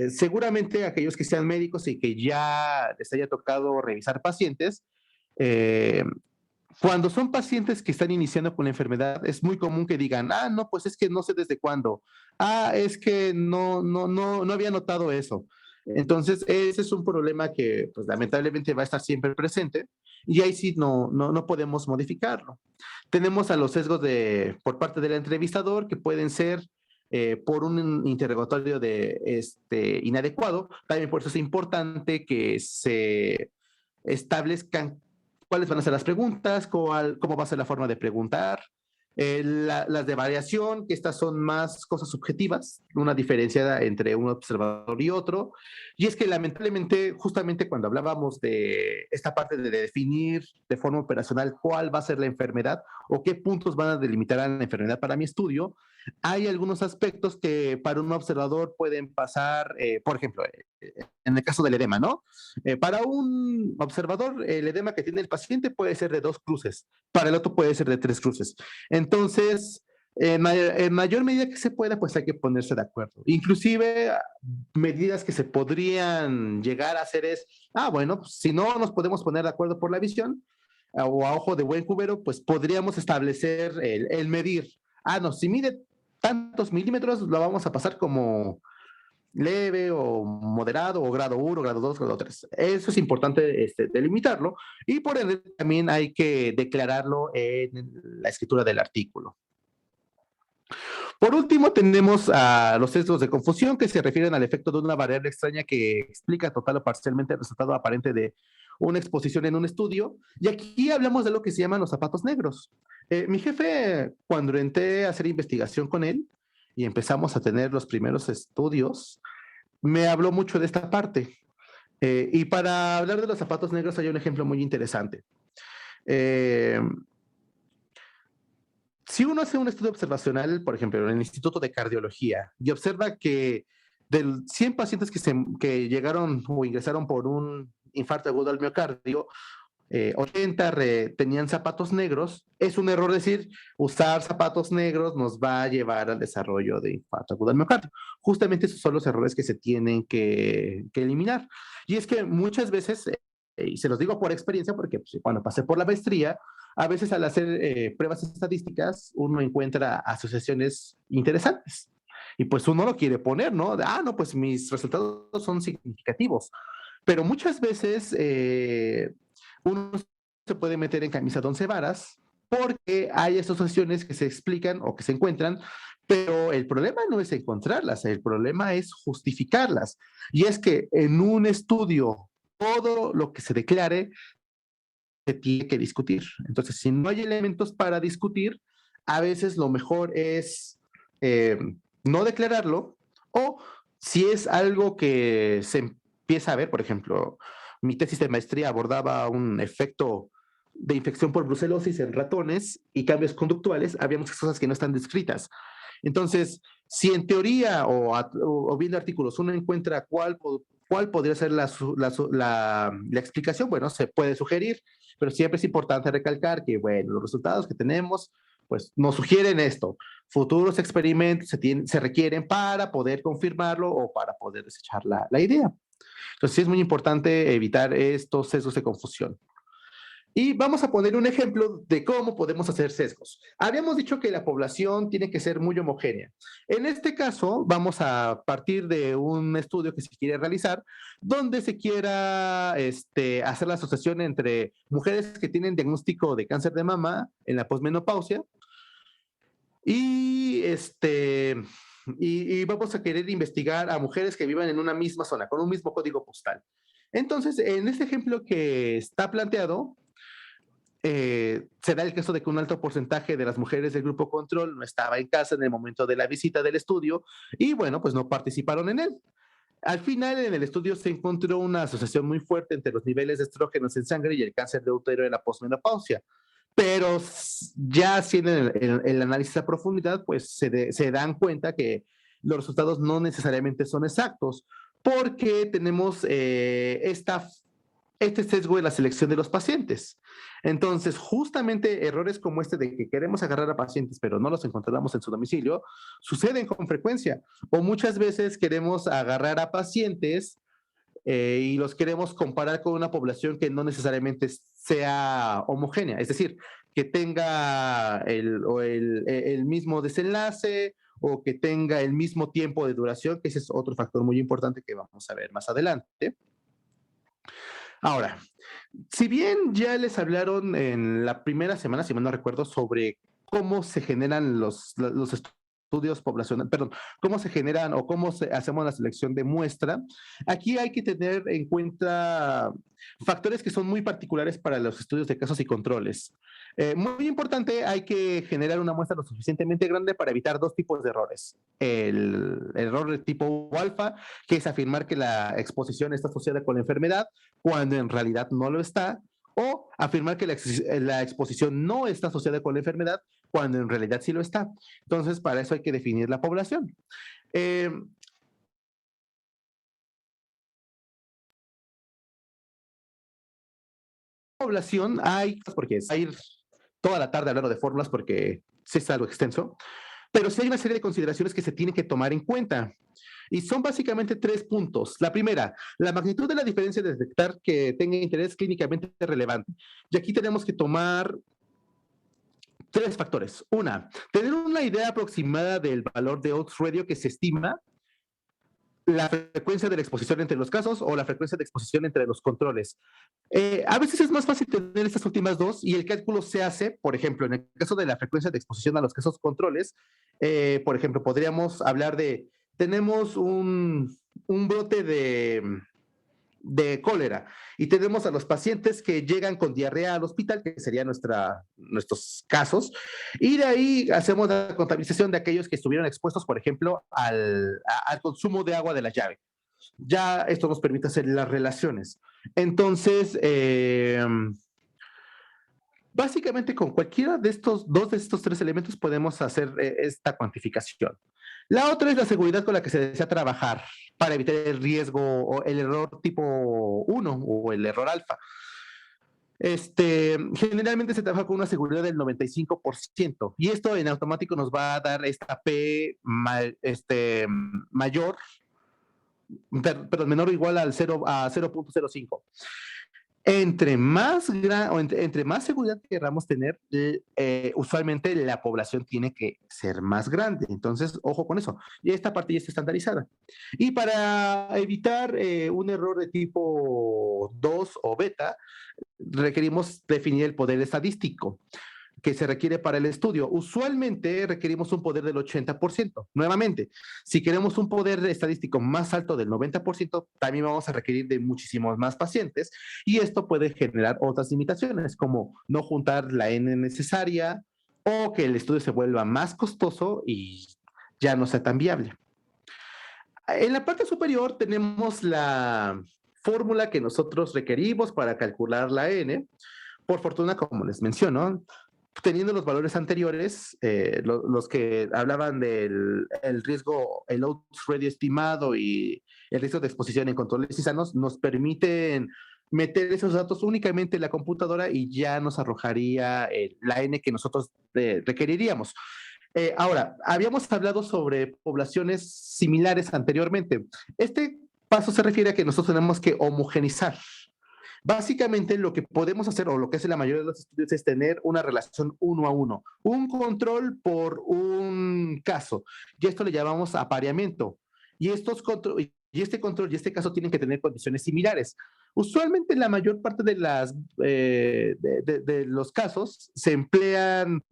Seguramente aquellos que sean médicos y que ya les haya tocado revisar pacientes, cuando son pacientes que están iniciando con la enfermedad, es muy común que digan, no, pues es que no sé desde cuándo. Es que no había notado eso. Entonces, ese es un problema que, pues, lamentablemente va a estar siempre presente y ahí sí no podemos modificarlo. Tenemos a los sesgos por parte del entrevistador que pueden ser por un interrogatorio inadecuado. También por eso es importante que se establezcan cuáles van a ser las preguntas, cómo va a ser la forma de preguntar, las de variación, que estas son más cosas subjetivas, una diferencia entre un observador y otro. Y es que lamentablemente, justamente cuando hablábamos de esta parte de definir de forma operacional cuál va a ser la enfermedad o qué puntos van a delimitar a la enfermedad para mi estudio, hay algunos aspectos que para un observador pueden pasar, por ejemplo, en el caso del edema, ¿no? Para un observador, el edema que tiene el paciente puede ser de 2 cruces, para el otro puede ser de 3 cruces. Entonces, en mayor medida que se pueda, pues hay que ponerse de acuerdo. Inclusive, medidas que se podrían llegar a hacer es, bueno, pues, si no nos podemos poner de acuerdo por la visión, o a ojo de buen cubero, pues podríamos establecer el medir. No, si mide tantos milímetros, lo vamos a pasar como leve o moderado o grado 1, grado 2, grado 3. Eso es importante delimitarlo y por ende también hay que declararlo en la escritura del artículo. Por último, tenemos a los sesgos de confusión que se refieren al efecto de una variable extraña que explica total o parcialmente el resultado aparente de una exposición en un estudio. Y aquí hablamos de lo que se llaman los zapatos negros. Mi jefe, cuando entré a hacer investigación con él y empezamos a tener los primeros estudios, me habló mucho de esta parte. Y para hablar de los zapatos negros hay un ejemplo muy interesante. Si uno hace un estudio observacional, por ejemplo, en el Instituto de Cardiología, y observa que de 100 pacientes que llegaron o ingresaron por un infarto agudo al miocardio, 80 tenían zapatos negros, es un error decir usar zapatos negros nos va a llevar al desarrollo de infarto agudo al miocardio. Justamente esos son los errores que se tienen que eliminar. Y es que muchas veces, y se los digo por experiencia, porque pues, cuando pasé por la maestría, a veces al hacer pruebas estadísticas, uno encuentra asociaciones interesantes. Y pues uno lo quiere poner, ¿no? No, pues mis resultados son significativos. Pero muchas veces uno se puede meter en camisa de 11 varas porque hay asociaciones que se explican o que se encuentran, pero el problema no es encontrarlas, el problema es justificarlas. Y es que en un estudio, todo lo que se declare se tiene que discutir. Entonces, si no hay elementos para discutir, a veces lo mejor es no declararlo, o si es algo que se empieza a ver, por ejemplo, mi tesis de maestría abordaba un efecto de infección por brucelosis en ratones y cambios conductuales, había muchas cosas que no están descritas. Entonces, si en teoría o viendo artículos uno encuentra cuál podría ser la explicación, bueno, se puede sugerir, pero siempre es importante recalcar que, bueno, los resultados que tenemos, pues nos sugieren esto. Futuros experimentos se requieren para poder confirmarlo o para poder desechar la idea. Entonces, sí es muy importante evitar estos sesgos de confusión. Y vamos a poner un ejemplo de cómo podemos hacer sesgos. Habíamos dicho que la población tiene que ser muy homogénea. En este caso, vamos a partir de un estudio que se quiere realizar, donde se quiera hacer la asociación entre mujeres que tienen diagnóstico de cáncer de mama en la posmenopausia y, y vamos a querer investigar a mujeres que vivan en una misma zona, con un mismo código postal. Entonces, en este ejemplo que está planteado, se da el caso de que un alto porcentaje de las mujeres del grupo control no estaba en casa en el momento de la visita del estudio y bueno, pues no participaron en él. Al final, en el estudio se encontró una asociación muy fuerte entre los niveles de estrógenos en sangre y el cáncer de útero en la posmenopausia. Pero ya haciendo el análisis a profundidad, pues se dan cuenta que los resultados no necesariamente son exactos, porque tenemos este sesgo de la selección de los pacientes. Entonces, justamente errores como este de que queremos agarrar a pacientes, pero no los encontramos en su domicilio, suceden con frecuencia. O muchas veces queremos agarrar a pacientes y los queremos comparar con una población que no necesariamente sea homogénea, es decir, que tenga el mismo desenlace o que tenga el mismo tiempo de duración, que ese es otro factor muy importante que vamos a ver más adelante. Ahora, si bien ya les hablaron en la primera semana, si mal no recuerdo, sobre cómo se generan los estudios poblacionales, perdón, cómo se generan o hacemos la selección de muestra, aquí hay que tener en cuenta factores que son muy particulares para los estudios de casos y controles. Muy importante, hay que generar una muestra lo suficientemente grande para evitar dos tipos de errores. El error de tipo alfa, que es afirmar que la exposición está asociada con la enfermedad, cuando en realidad no lo está, o afirmar que la exposición no está asociada con la enfermedad, cuando en realidad sí lo está. Entonces, para eso hay que definir la población. Población hay, porque hay toda la tarde hablando de fórmulas porque sí es algo extenso, pero sí hay una serie de consideraciones que se tienen que tomar en cuenta. Y son básicamente 3 puntos. La primera, la magnitud de la diferencia de detectar que tenga interés clínicamente relevante. Y aquí tenemos que tomar 3 factores. Una, tener una idea aproximada del valor de odds radio que se estima, la frecuencia de la exposición entre los casos o la frecuencia de exposición entre los controles. A veces es más fácil tener estas últimas dos y el cálculo se hace, por ejemplo, en el caso de la frecuencia de exposición a los casos controles, por ejemplo, podríamos hablar de, tenemos un brote de cólera y tenemos a los pacientes que llegan con diarrea al hospital, que serían nuestros casos, y de ahí hacemos la contabilización de aquellos que estuvieron expuestos, por ejemplo, al consumo de agua de la llave. Ya esto nos permite hacer las relaciones. Entonces, básicamente con cualquiera de estos 3 elementos podemos hacer esta cuantificación. La otra es la seguridad con la que se desea trabajar para evitar el riesgo o el error tipo 1 o el error alfa. Generalmente se trabaja con una seguridad del 95% y esto en automático nos va a dar esta P mayor, pero menor o igual a 0.05. Entre más entre más seguridad queramos tener, usualmente la población tiene que ser más grande. Entonces, ojo con eso. Y esta parte ya está estandarizada. Y para evitar un error de tipo 2 o beta, requerimos definir el poder estadístico que se requiere para el estudio. Usualmente requerimos un poder del 80%. Nuevamente, si queremos un poder estadístico más alto del 90%, también vamos a requerir de muchísimos más pacientes y esto puede generar otras limitaciones, como no juntar la N necesaria o que el estudio se vuelva más costoso y ya no sea tan viable. En la parte superior tenemos la fórmula que nosotros requerimos para calcular la N. Por fortuna, como les menciono, teniendo los valores anteriores, los que hablaban del riesgo, el odds radio estimado y el riesgo de exposición en controles sanos, nos permiten meter esos datos únicamente en la computadora y ya nos arrojaría la N que nosotros requeriríamos. Ahora, habíamos hablado sobre poblaciones similares anteriormente. Este paso se refiere a que nosotros tenemos que homogenizar. Básicamente lo que podemos hacer, o lo que hace la mayoría de los estudios, es tener una relación uno a uno, un control por un caso, y esto le llamamos apareamiento. Y, este control y este caso tienen que tener condiciones similares. Usualmente la mayor parte de, de los casos se emplean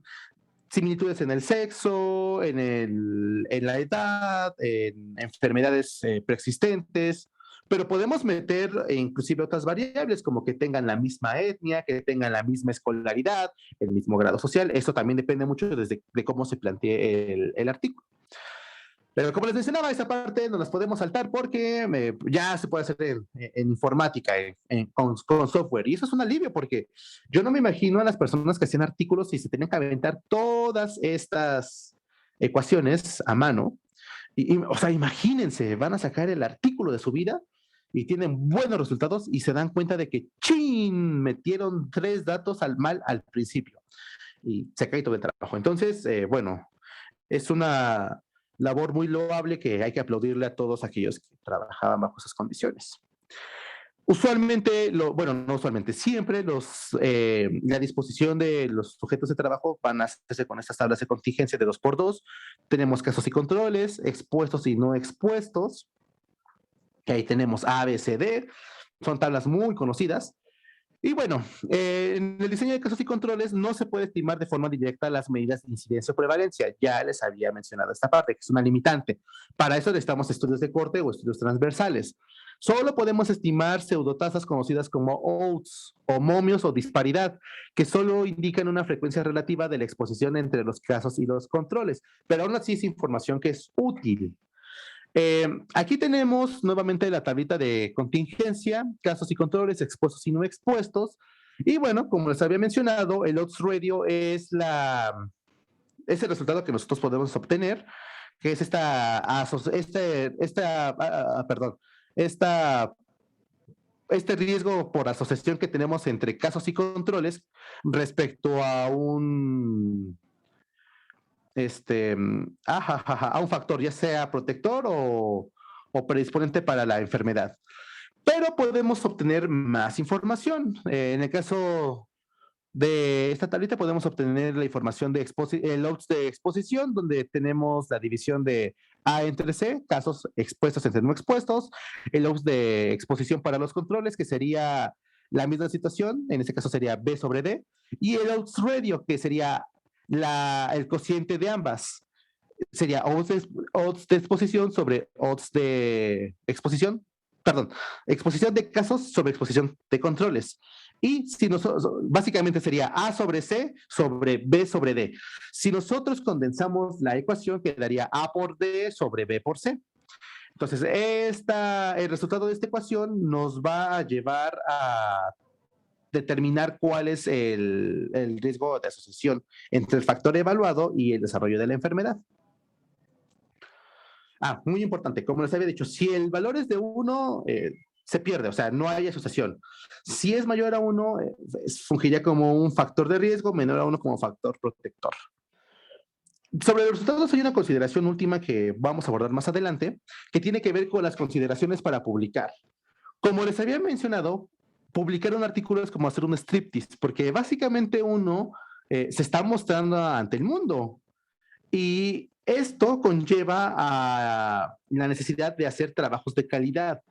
similitudes en el sexo, en la edad, en enfermedades preexistentes, pero podemos meter inclusive otras variables como que tengan la misma etnia, que tengan la misma escolaridad, el mismo grado social. Eso también depende mucho de cómo se plantee el artículo. Pero como les mencionaba, esa parte no las podemos saltar porque ya se puede hacer en informática, con software. Y eso es un alivio porque yo no me imagino a las personas que hacían artículos y se tenían que aventar todas estas ecuaciones a mano. O sea, imagínense, van a sacar el artículo de su vida y tienen buenos resultados y se dan cuenta de que, ¡chin!, metieron 3 datos mal al principio y se cae todo el trabajo. Entonces, bueno, es una labor muy loable que hay que aplaudirle a todos aquellos que trabajaban bajo esas condiciones. Usualmente, bueno, no usualmente, siempre la disposición de los sujetos de trabajo van a hacerse con estas tablas de contingencia de 2x2. Tenemos casos y controles, expuestos y no expuestos, que ahí tenemos A, B, C, D, son tablas muy conocidas. Y bueno, en el diseño de casos y controles no se puede estimar de forma directa las medidas de incidencia o prevalencia. Ya les había mencionado esta parte, que es una limitante. Para eso necesitamos estudios de corte o estudios transversales. Solo podemos estimar pseudotasas conocidas como odds, momios o disparidad, que solo indican una frecuencia relativa de la exposición entre los casos y los controles. Pero aún así es información que es útil. Aquí tenemos nuevamente la tablita de contingencia, casos y controles, expuestos y no expuestos. Y bueno, como les había mencionado, el odds radio es el resultado que nosotros podemos obtener, que es este riesgo por asociación que tenemos entre casos y controles respecto a a un factor, ya sea protector o predisponente para la enfermedad. Pero podemos obtener más información. En el caso de esta tablita podemos obtener la información de el odds de exposición, donde tenemos la división de A entre C, casos expuestos entre no expuestos, el odds de exposición para los controles, que sería la misma situación, en este caso sería B sobre D, y el odds radio, que sería el cociente de ambas. Sería odds de exposición sobre odds de exposición, perdón, exposición de casos sobre exposición de controles. Y si nosotros, básicamente sería A sobre C sobre B sobre D. Si nosotros condensamos la ecuación, quedaría A por D sobre B por C. Entonces, el resultado de esta ecuación nos va a llevar a determinar cuál es el riesgo de asociación entre el factor evaluado y el desarrollo de la enfermedad. Muy importante, como les había dicho, si el valor es de 1, se pierde, o sea, no hay asociación. Si es mayor a 1, fungiría como un factor de riesgo, menor a 1 como factor protector. Sobre los resultados hay una consideración última que vamos a abordar más adelante, que tiene que ver con las consideraciones para publicar. Como les había mencionado, publicar un artículo es como hacer un striptease, porque básicamente uno se está mostrando ante el mundo. Y esto conlleva a la necesidad de hacer trabajos de calidad.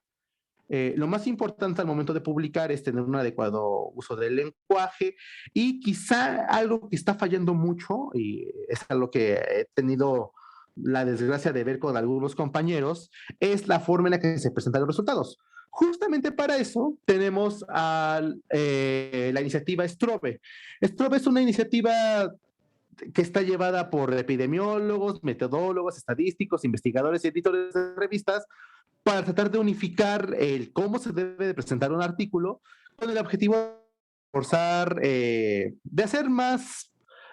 Lo más importante al momento de publicar es tener un adecuado uso del lenguaje y quizá algo que está fallando mucho, y es algo que he tenido la desgracia de ver con algunos compañeros, es la forma en la que se presentan los resultados. Justamente para eso tenemos la iniciativa Strobe. Strobe es una iniciativa que está llevada por epidemiólogos, metodólogos, estadísticos, investigadores y editores de revistas para tratar de unificar cómo se debe de presentar un artículo con el objetivo de forzar, de hacer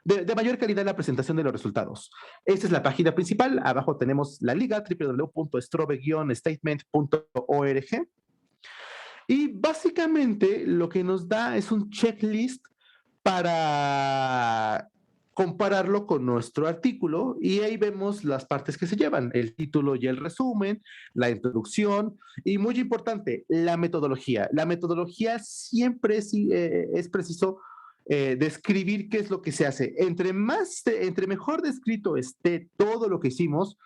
de mayor calidad la presentación de los resultados. Esta es la página principal. Abajo tenemos la liga www.strobe-statement.org. Y básicamente lo que nos da es un checklist para compararlo con nuestro artículo y ahí vemos las partes que se llevan, el título y el resumen, la introducción y muy importante, la metodología. La metodología siempre es preciso describir qué es lo que se hace. Entre mejor descrito esté todo lo que hicimos,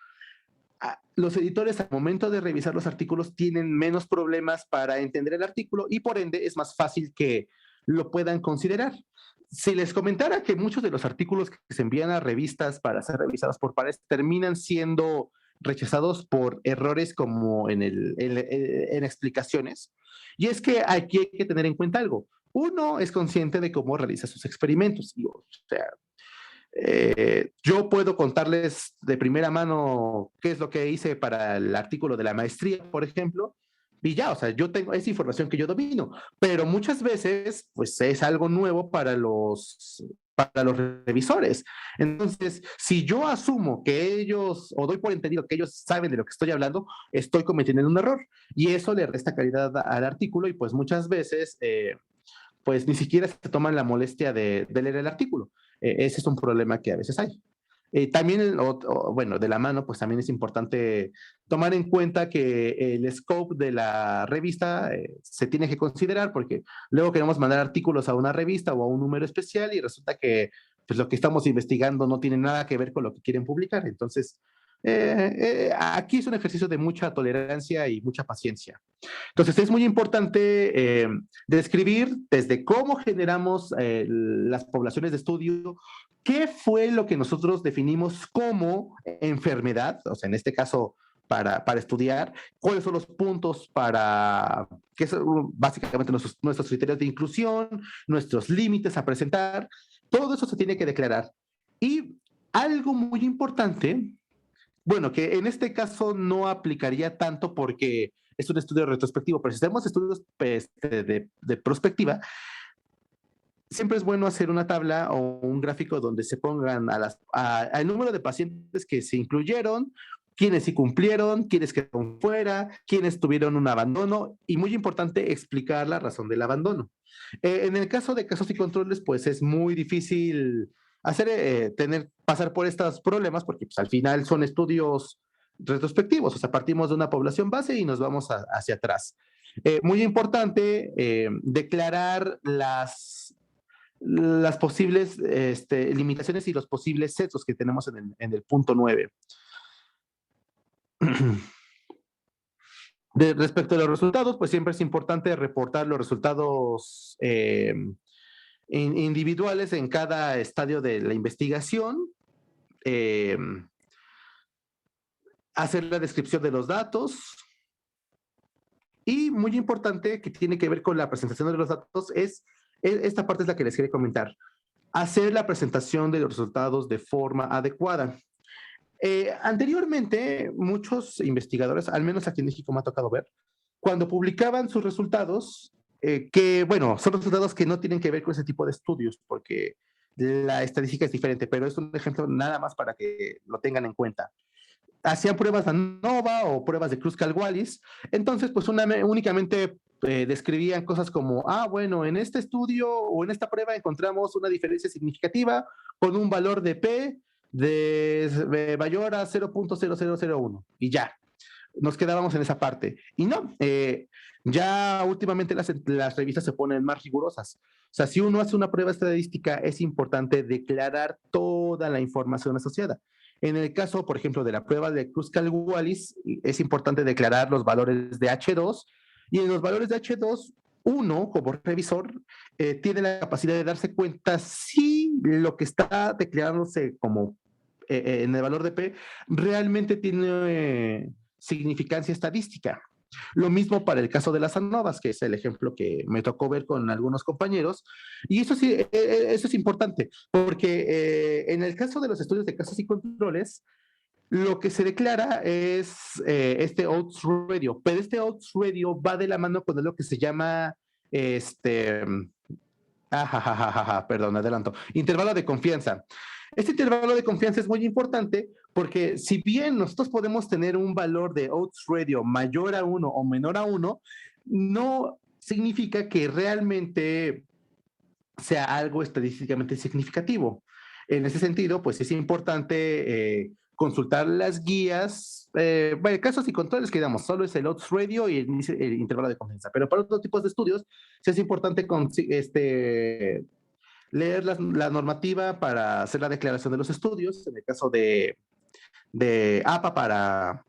los editores al momento de revisar los artículos tienen menos problemas para entender el artículo y por ende es más fácil que lo puedan considerar. Si les comentara que muchos de los artículos que se envían a revistas para ser revisados por pares terminan siendo rechazados por errores como en explicaciones, y es que aquí hay que tener en cuenta algo. Uno es consciente de cómo realiza sus experimentos. O sea, yo puedo contarles de primera mano qué es lo que hice para el artículo de la maestría, por ejemplo, y ya, o sea, yo tengo esa información que yo domino, pero muchas veces, pues es algo nuevo para los revisores. Entonces, si yo asumo que ellos, o doy por entendido que ellos saben de lo que estoy hablando, estoy cometiendo un error, y eso le resta calidad al artículo, y pues muchas veces, pues ni siquiera se toman la molestia de leer el artículo. Ese es un problema que a veces hay. También, bueno, de la mano, pues también es importante tomar en cuenta que el scope de la revista se tiene que considerar porque luego queremos mandar artículos a una revista o a un número especial y resulta que pues, lo que estamos investigando no tiene nada que ver con lo que quieren publicar. Entonces, aquí es un ejercicio de mucha tolerancia y mucha paciencia. Entonces es muy importante describir desde cómo generamos las poblaciones de estudio, qué fue lo que nosotros definimos como enfermedad, o sea, en este caso para estudiar, cuáles son los puntos para, que son básicamente nuestros criterios de inclusión, nuestros límites a presentar, todo eso se tiene que declarar. Y algo muy importante, bueno, que en este caso no aplicaría tanto porque es un estudio retrospectivo, pero si tenemos estudios de prospectiva, siempre es bueno hacer una tabla o un gráfico donde se pongan al número de pacientes que se incluyeron, quienes sí cumplieron, quienes quedaron fuera, quienes tuvieron un abandono y muy importante explicar la razón del abandono. En el caso de casos y controles, pues es muy difícil pasar por estos problemas porque pues, al final son estudios retrospectivos, o sea, partimos de una población base y nos vamos hacia atrás. Muy importante declarar las posibles limitaciones y los posibles sesgos que tenemos en el punto 9. Respecto a los resultados, pues siempre es importante reportar los resultados individuales en cada estadio de la investigación, hacer la descripción de los datos y muy importante que tiene que ver con la presentación de los datos esta parte es la que les quería comentar, hacer la presentación de los resultados de forma adecuada. Anteriormente, muchos investigadores, al menos aquí en México me ha tocado ver, cuando publicaban sus resultados, que bueno, son resultados que no tienen que ver con ese tipo de estudios, porque la estadística es diferente, pero es un ejemplo nada más para que lo tengan en cuenta. Hacían pruebas de ANOVA o pruebas de Kruskal-Wallis, entonces pues únicamente describían cosas como, bueno, en este estudio o en esta prueba encontramos una diferencia significativa con un valor de P de mayor a 0.0001 y ya, nos quedábamos en esa parte. Y no, ya últimamente las revistas se ponen más rigurosas. O sea, si uno hace una prueba estadística, es importante declarar toda la información asociada. En el caso, por ejemplo, de la prueba de Kruskal-Wallis, es importante declarar los valores de H2 y en los valores de H2, uno como revisor tiene la capacidad de darse cuenta si lo que está declarándose como en el valor de P realmente tiene significancia estadística. Lo mismo para el caso de las ANOVAs, que es el ejemplo que me tocó ver con algunos compañeros. Y eso sí, eso es importante, porque en el caso de los estudios de casos y controles, lo que se declara es este odds radio, pero este odds radio va de la mano con lo que se llama perdón, adelanto. Intervalo de confianza. Este intervalo de confianza es muy importante porque si bien nosotros podemos tener un valor de odds radio mayor a 1 o menor a 1, no significa que realmente sea algo estadísticamente significativo. En ese sentido, pues es importante consultar las guías. Bueno, casos y controles que digamos, solo es el odds radio y el intervalo de confianza, pero para otros tipos de estudios sí es importante leer la normativa para hacer la declaración de los estudios. En el caso de APA para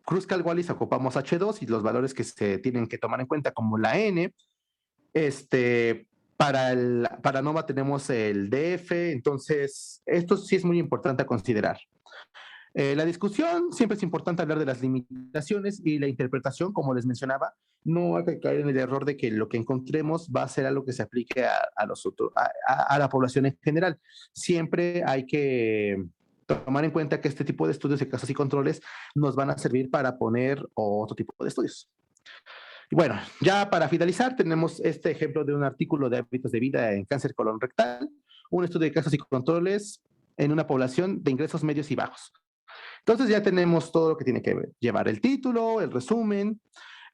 Kruskal-Wallis ocupamos H2 y los valores que se tienen que tomar en cuenta como la N. Para NOVA tenemos el DF, entonces esto sí es muy importante a considerar. La discusión, siempre es importante hablar de las limitaciones y la interpretación, como les mencionaba, no hay que caer en el error de que lo que encontremos va a ser algo que se aplique a la población en general. Siempre hay que tomar en cuenta que este tipo de estudios de casos y controles nos van a servir para poner otro tipo de estudios. Y bueno, ya para finalizar, tenemos este ejemplo de un artículo de hábitos de vida en cáncer colon rectal, un estudio de casos y controles en una población de ingresos medios y bajos. Entonces ya tenemos todo lo que tiene que llevar el título, el resumen,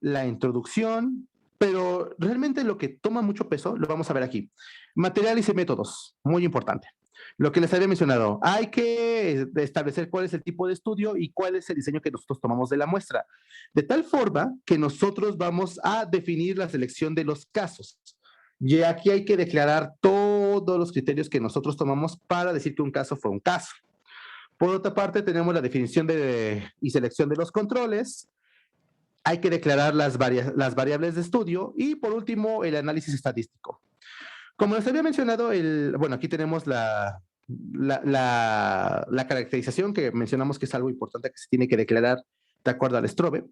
la introducción, pero realmente lo que toma mucho peso lo vamos a ver aquí. Materiales y métodos, muy importante. Lo que les había mencionado, hay que establecer cuál es el tipo de estudio y cuál es el diseño que nosotros tomamos de la muestra, de tal forma que nosotros vamos a definir la selección de los casos. Y aquí hay que declarar todos los criterios que nosotros tomamos para decir que un caso fue un caso. Por otra parte, tenemos la definición y selección de los controles. Hay que declarar las variables de estudio y, por último, el análisis estadístico. Como les había mencionado, bueno, aquí tenemos la caracterización que mencionamos que es algo importante que se tiene que declarar de acuerdo al STROBE.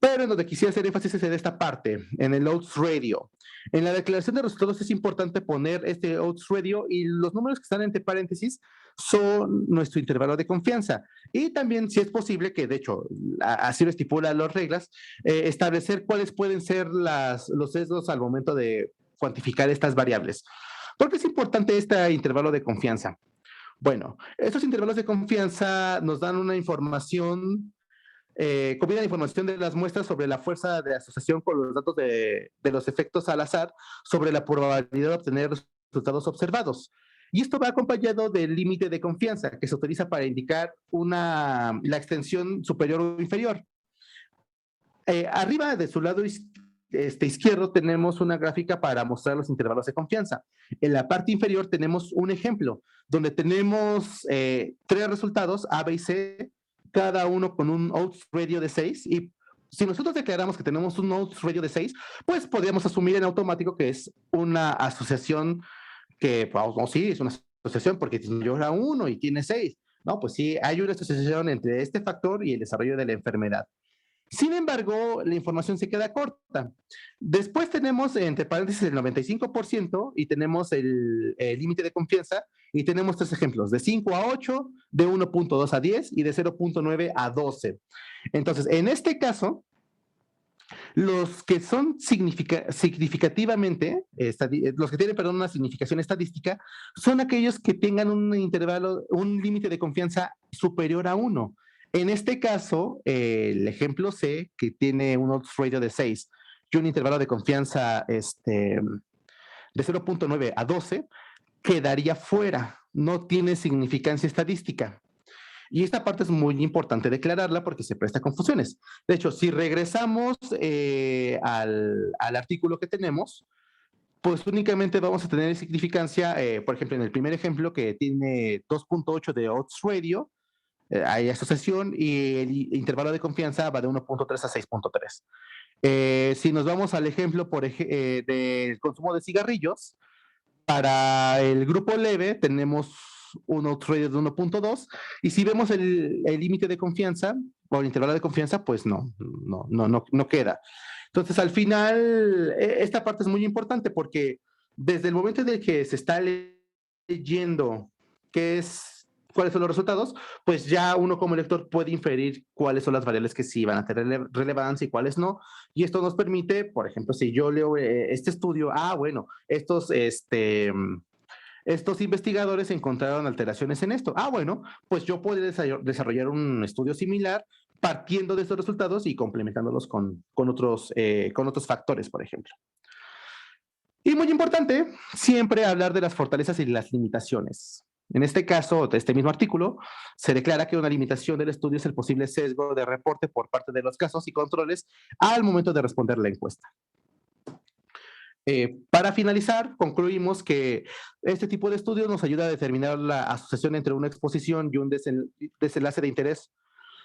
Pero en donde quisiera hacer énfasis es en esta parte, en el odds radio. En la declaración de resultados es importante poner este odds radio y los números que están entre paréntesis son nuestro intervalo de confianza. Y también, si es posible, que de hecho así lo estipulan las reglas, establecer cuáles pueden ser los sesgos al momento de cuantificar estas variables. ¿Por qué es importante este intervalo de confianza? Bueno, estos intervalos de confianza nos dan una información combina información de las muestras sobre la fuerza de asociación con los datos de los efectos al azar sobre la probabilidad de obtener resultados observados. Y esto va acompañado del límite de confianza que se utiliza para indicar la extensión superior o inferior. Arriba de su lado izquierdo tenemos una gráfica para mostrar los intervalos de confianza. En la parte inferior tenemos un ejemplo donde tenemos 3 resultados, A, B y C, cada uno con un odds radio de 6 y si nosotros declaramos que tenemos un odds radio de 6, pues podríamos asumir en automático que es una asociación que, pues, sí, es una asociación porque es mayor a 1 y tiene 6. No, pues sí, hay una asociación entre este factor y el desarrollo de la enfermedad. Sin embargo, la información se queda corta. Después tenemos, entre paréntesis, el 95% y tenemos el límite de confianza y tenemos 3 ejemplos, de 5 a 8, de 1.2 a 10 y de 0.9 a 12. Entonces, en este caso, los que son significativamente, los que tienen, perdón, una significación estadística, son aquellos que tengan un intervalo, un límite de confianza superior a 1. En este caso, el ejemplo C, que tiene un odds ratio de 6 y un intervalo de confianza de 0.9 a 12, quedaría fuera, no tiene significancia estadística. Y esta parte es muy importante declararla porque se presta confusiones. De hecho, si regresamos al artículo que tenemos, pues únicamente vamos a tener significancia, por ejemplo, en el primer ejemplo que tiene 2.8 de odds radio, hay asociación y el intervalo de confianza va de 1.3 a 6.3. Si nos vamos al ejemplo del consumo de cigarrillos, para el grupo leve tenemos un odds radio de 1.2 y si vemos el límite de confianza o el intervalo de confianza, pues no queda. Entonces, al final, esta parte es muy importante porque desde el momento en el que se está leyendo cuáles son los resultados, pues ya uno como lector puede inferir cuáles son las variables que sí van a tener relevancia y cuáles no. Y esto nos permite, por ejemplo, si yo leo este estudio, bueno, estos investigadores encontraron alteraciones en esto. Bueno, pues yo puedo desarrollar un estudio similar partiendo de estos resultados y complementándolos con otros factores, por ejemplo. Y muy importante, siempre hablar de las fortalezas y las limitaciones. En este caso, de este mismo artículo, se declara que una limitación del estudio es el posible sesgo de reporte por parte de los casos y controles al momento de responder la encuesta. Para finalizar, concluimos que este tipo de estudios nos ayuda a determinar la asociación entre una exposición y un desenlace de interés.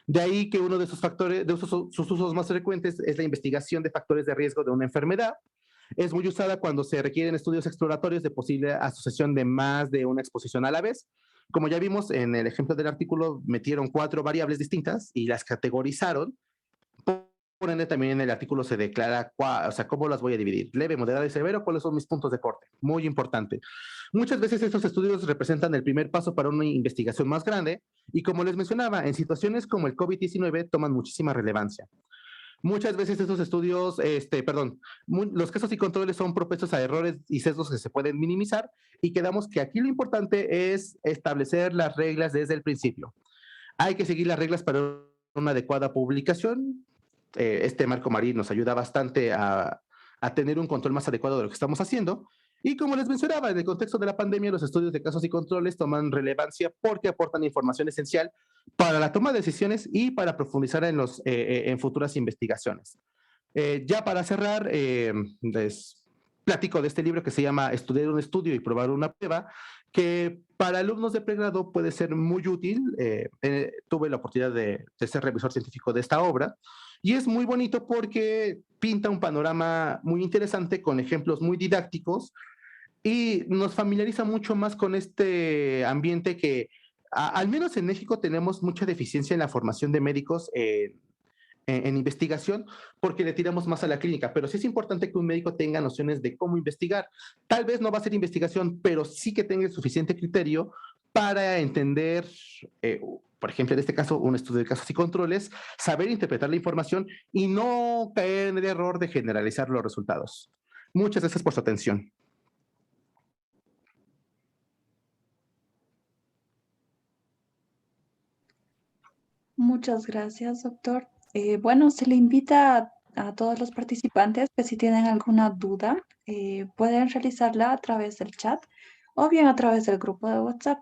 De ahí que uno de sus factores, de sus usos más frecuentes es la investigación de factores de riesgo de una enfermedad. Es muy usada cuando se requieren estudios exploratorios de posible asociación de más de una exposición a la vez. Como ya vimos en el ejemplo del artículo, metieron 4 variables distintas y las categorizaron. Por ende, también en el artículo se declara, o sea, cómo las voy a dividir. Leve, moderado y severo, cuáles son mis puntos de corte. Muy importante. Muchas veces estos estudios representan el primer paso para una investigación más grande y como les mencionaba, en situaciones como el COVID-19 toman muchísima relevancia. Muchas veces estos estudios, los casos y controles son propensos a errores y sesgos que se pueden minimizar y quedamos que aquí lo importante es establecer las reglas desde el principio. Hay que seguir las reglas para una adecuada publicación. Este marco Marín nos ayuda bastante a tener un control más adecuado de lo que estamos haciendo. Y como les mencionaba, en el contexto de la pandemia, los estudios de casos y controles toman relevancia porque aportan información esencial para la toma de decisiones y para profundizar en futuras investigaciones. Ya para cerrar, les platico de este libro que se llama Estudiar un estudio y probar una prueba, que para alumnos de pregrado puede ser muy útil. Tuve la oportunidad de ser revisor científico de esta obra y es muy bonito porque pinta un panorama muy interesante con ejemplos muy didácticos y nos familiariza mucho más con este ambiente que, al menos en México, tenemos mucha deficiencia en la formación de médicos en investigación porque le tiramos más a la clínica, pero sí es importante que un médico tenga nociones de cómo investigar. Tal vez no va a ser investigación, pero sí que tenga el suficiente criterio para entender, por ejemplo, en este caso, un estudio de casos y controles, saber interpretar la información y no caer en el error de generalizar los resultados. Muchas gracias por su atención. Muchas gracias, doctor. Bueno, se le invita a todos los participantes que si tienen alguna duda, pueden realizarla a través del chat o bien a través del grupo de WhatsApp.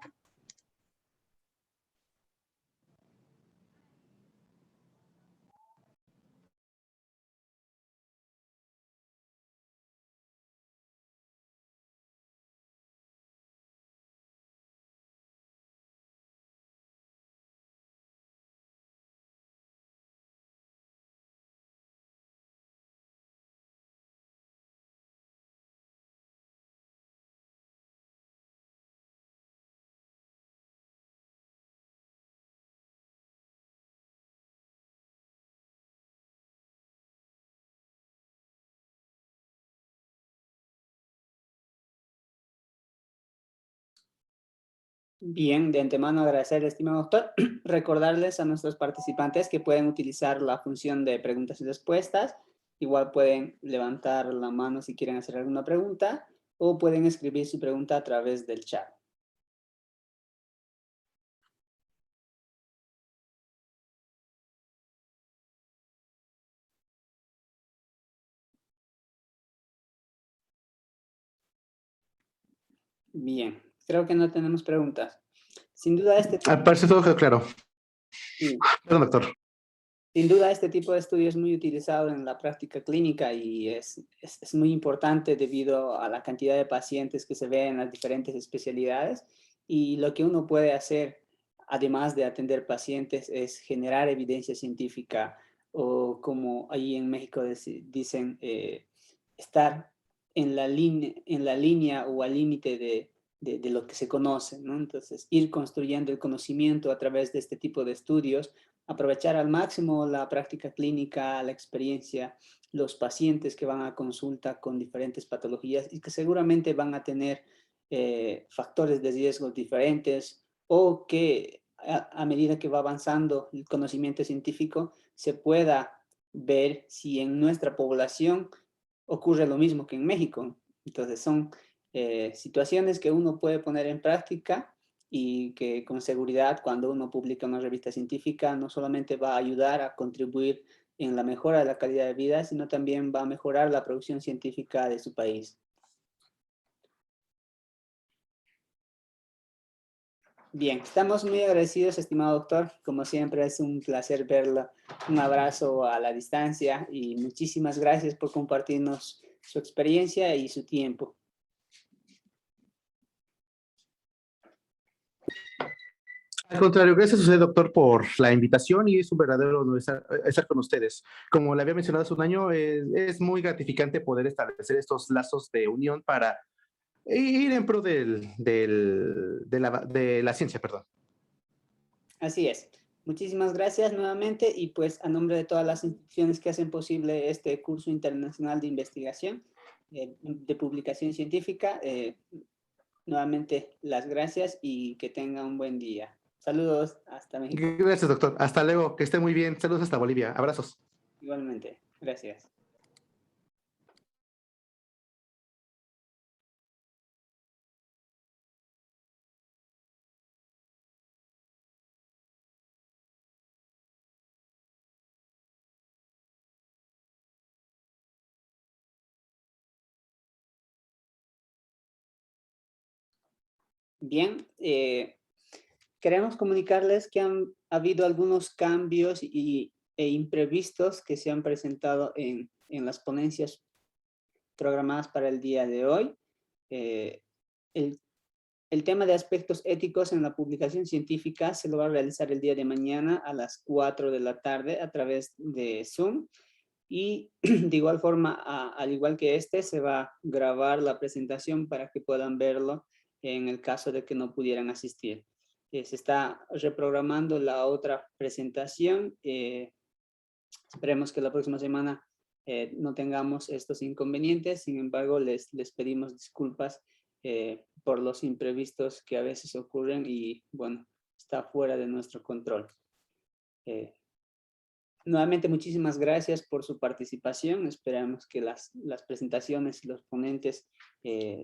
Bien, de antemano agradecer, estimado doctor. Recordarles a nuestros participantes que pueden utilizar la función de preguntas y respuestas. Igual pueden levantar la mano si quieren hacer alguna pregunta o pueden escribir su pregunta a través del chat. Bien, creo que no tenemos preguntas. Sin duda este tipo... Parece todo claro. Sí. Perdón, doctor. Sin duda, este tipo de estudio es muy utilizado en la práctica clínica y es muy importante debido a la cantidad de pacientes que se ven en las diferentes especialidades. Y lo que uno puede hacer, además de atender pacientes, es generar evidencia científica o como ahí en México dicen, estar en la línea o al límite de lo que se conoce, ¿no? Entonces, ir construyendo el conocimiento a través de este tipo de estudios, aprovechar al máximo la práctica clínica, la experiencia, los pacientes que van a consulta con diferentes patologías y que seguramente van a tener factores de riesgo diferentes o que a medida que va avanzando el conocimiento científico se pueda ver si en nuestra población ocurre lo mismo que en México. Entonces son situaciones que uno puede poner en práctica y que con seguridad cuando uno publica una revista científica no solamente va a ayudar a contribuir en la mejora de la calidad de vida, sino también va a mejorar la producción científica de su país. Bien, estamos muy agradecidos, estimado doctor. Como siempre, es un placer verlo. Un abrazo a la distancia y muchísimas gracias por compartirnos su experiencia y su tiempo. Al contrario, gracias a usted, doctor, por la invitación y es un verdadero honor estar con ustedes. Como le había mencionado hace un año, es muy gratificante poder establecer estos lazos de unión para ir en pro de la ciencia, perdón. Así es. Muchísimas gracias nuevamente y pues a nombre de todas las instituciones que hacen posible este curso internacional de investigación, de publicación científica, nuevamente las gracias y que tenga un buen día. Saludos, hasta México. Gracias, doctor. Hasta luego, que esté muy bien. Saludos hasta Bolivia. Abrazos. Igualmente, gracias. Bien, queremos comunicarles que han habido algunos cambios e imprevistos que se han presentado en las ponencias programadas para el día de hoy. El tema de aspectos éticos en la publicación científica se lo va a realizar el día de mañana a las 4 de la tarde a través de Zoom. Y de igual forma, al igual que este, se va a grabar la presentación para que puedan verlo en el caso de que no pudieran asistir. Se está reprogramando la otra presentación. Esperemos que la próxima semana no tengamos estos inconvenientes. Sin embargo, les pedimos disculpas por los imprevistos que a veces ocurren y, bueno, está fuera de nuestro control. Nuevamente, muchísimas gracias por su participación. Esperamos que las presentaciones y los ponentes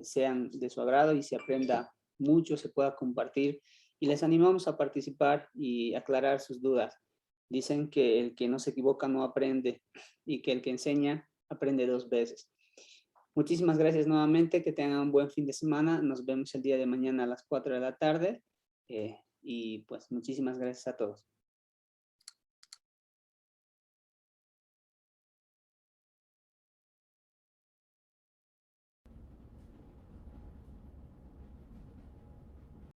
sean de su agrado y se aprenda mucho, se pueda compartir. Y les animamos a participar y aclarar sus dudas. Dicen que el que no se equivoca no aprende y que el que enseña aprende 2 veces. Muchísimas gracias nuevamente, que tengan un buen fin de semana. Nos vemos el día de mañana a las 4 de la tarde. Y pues muchísimas gracias a todos.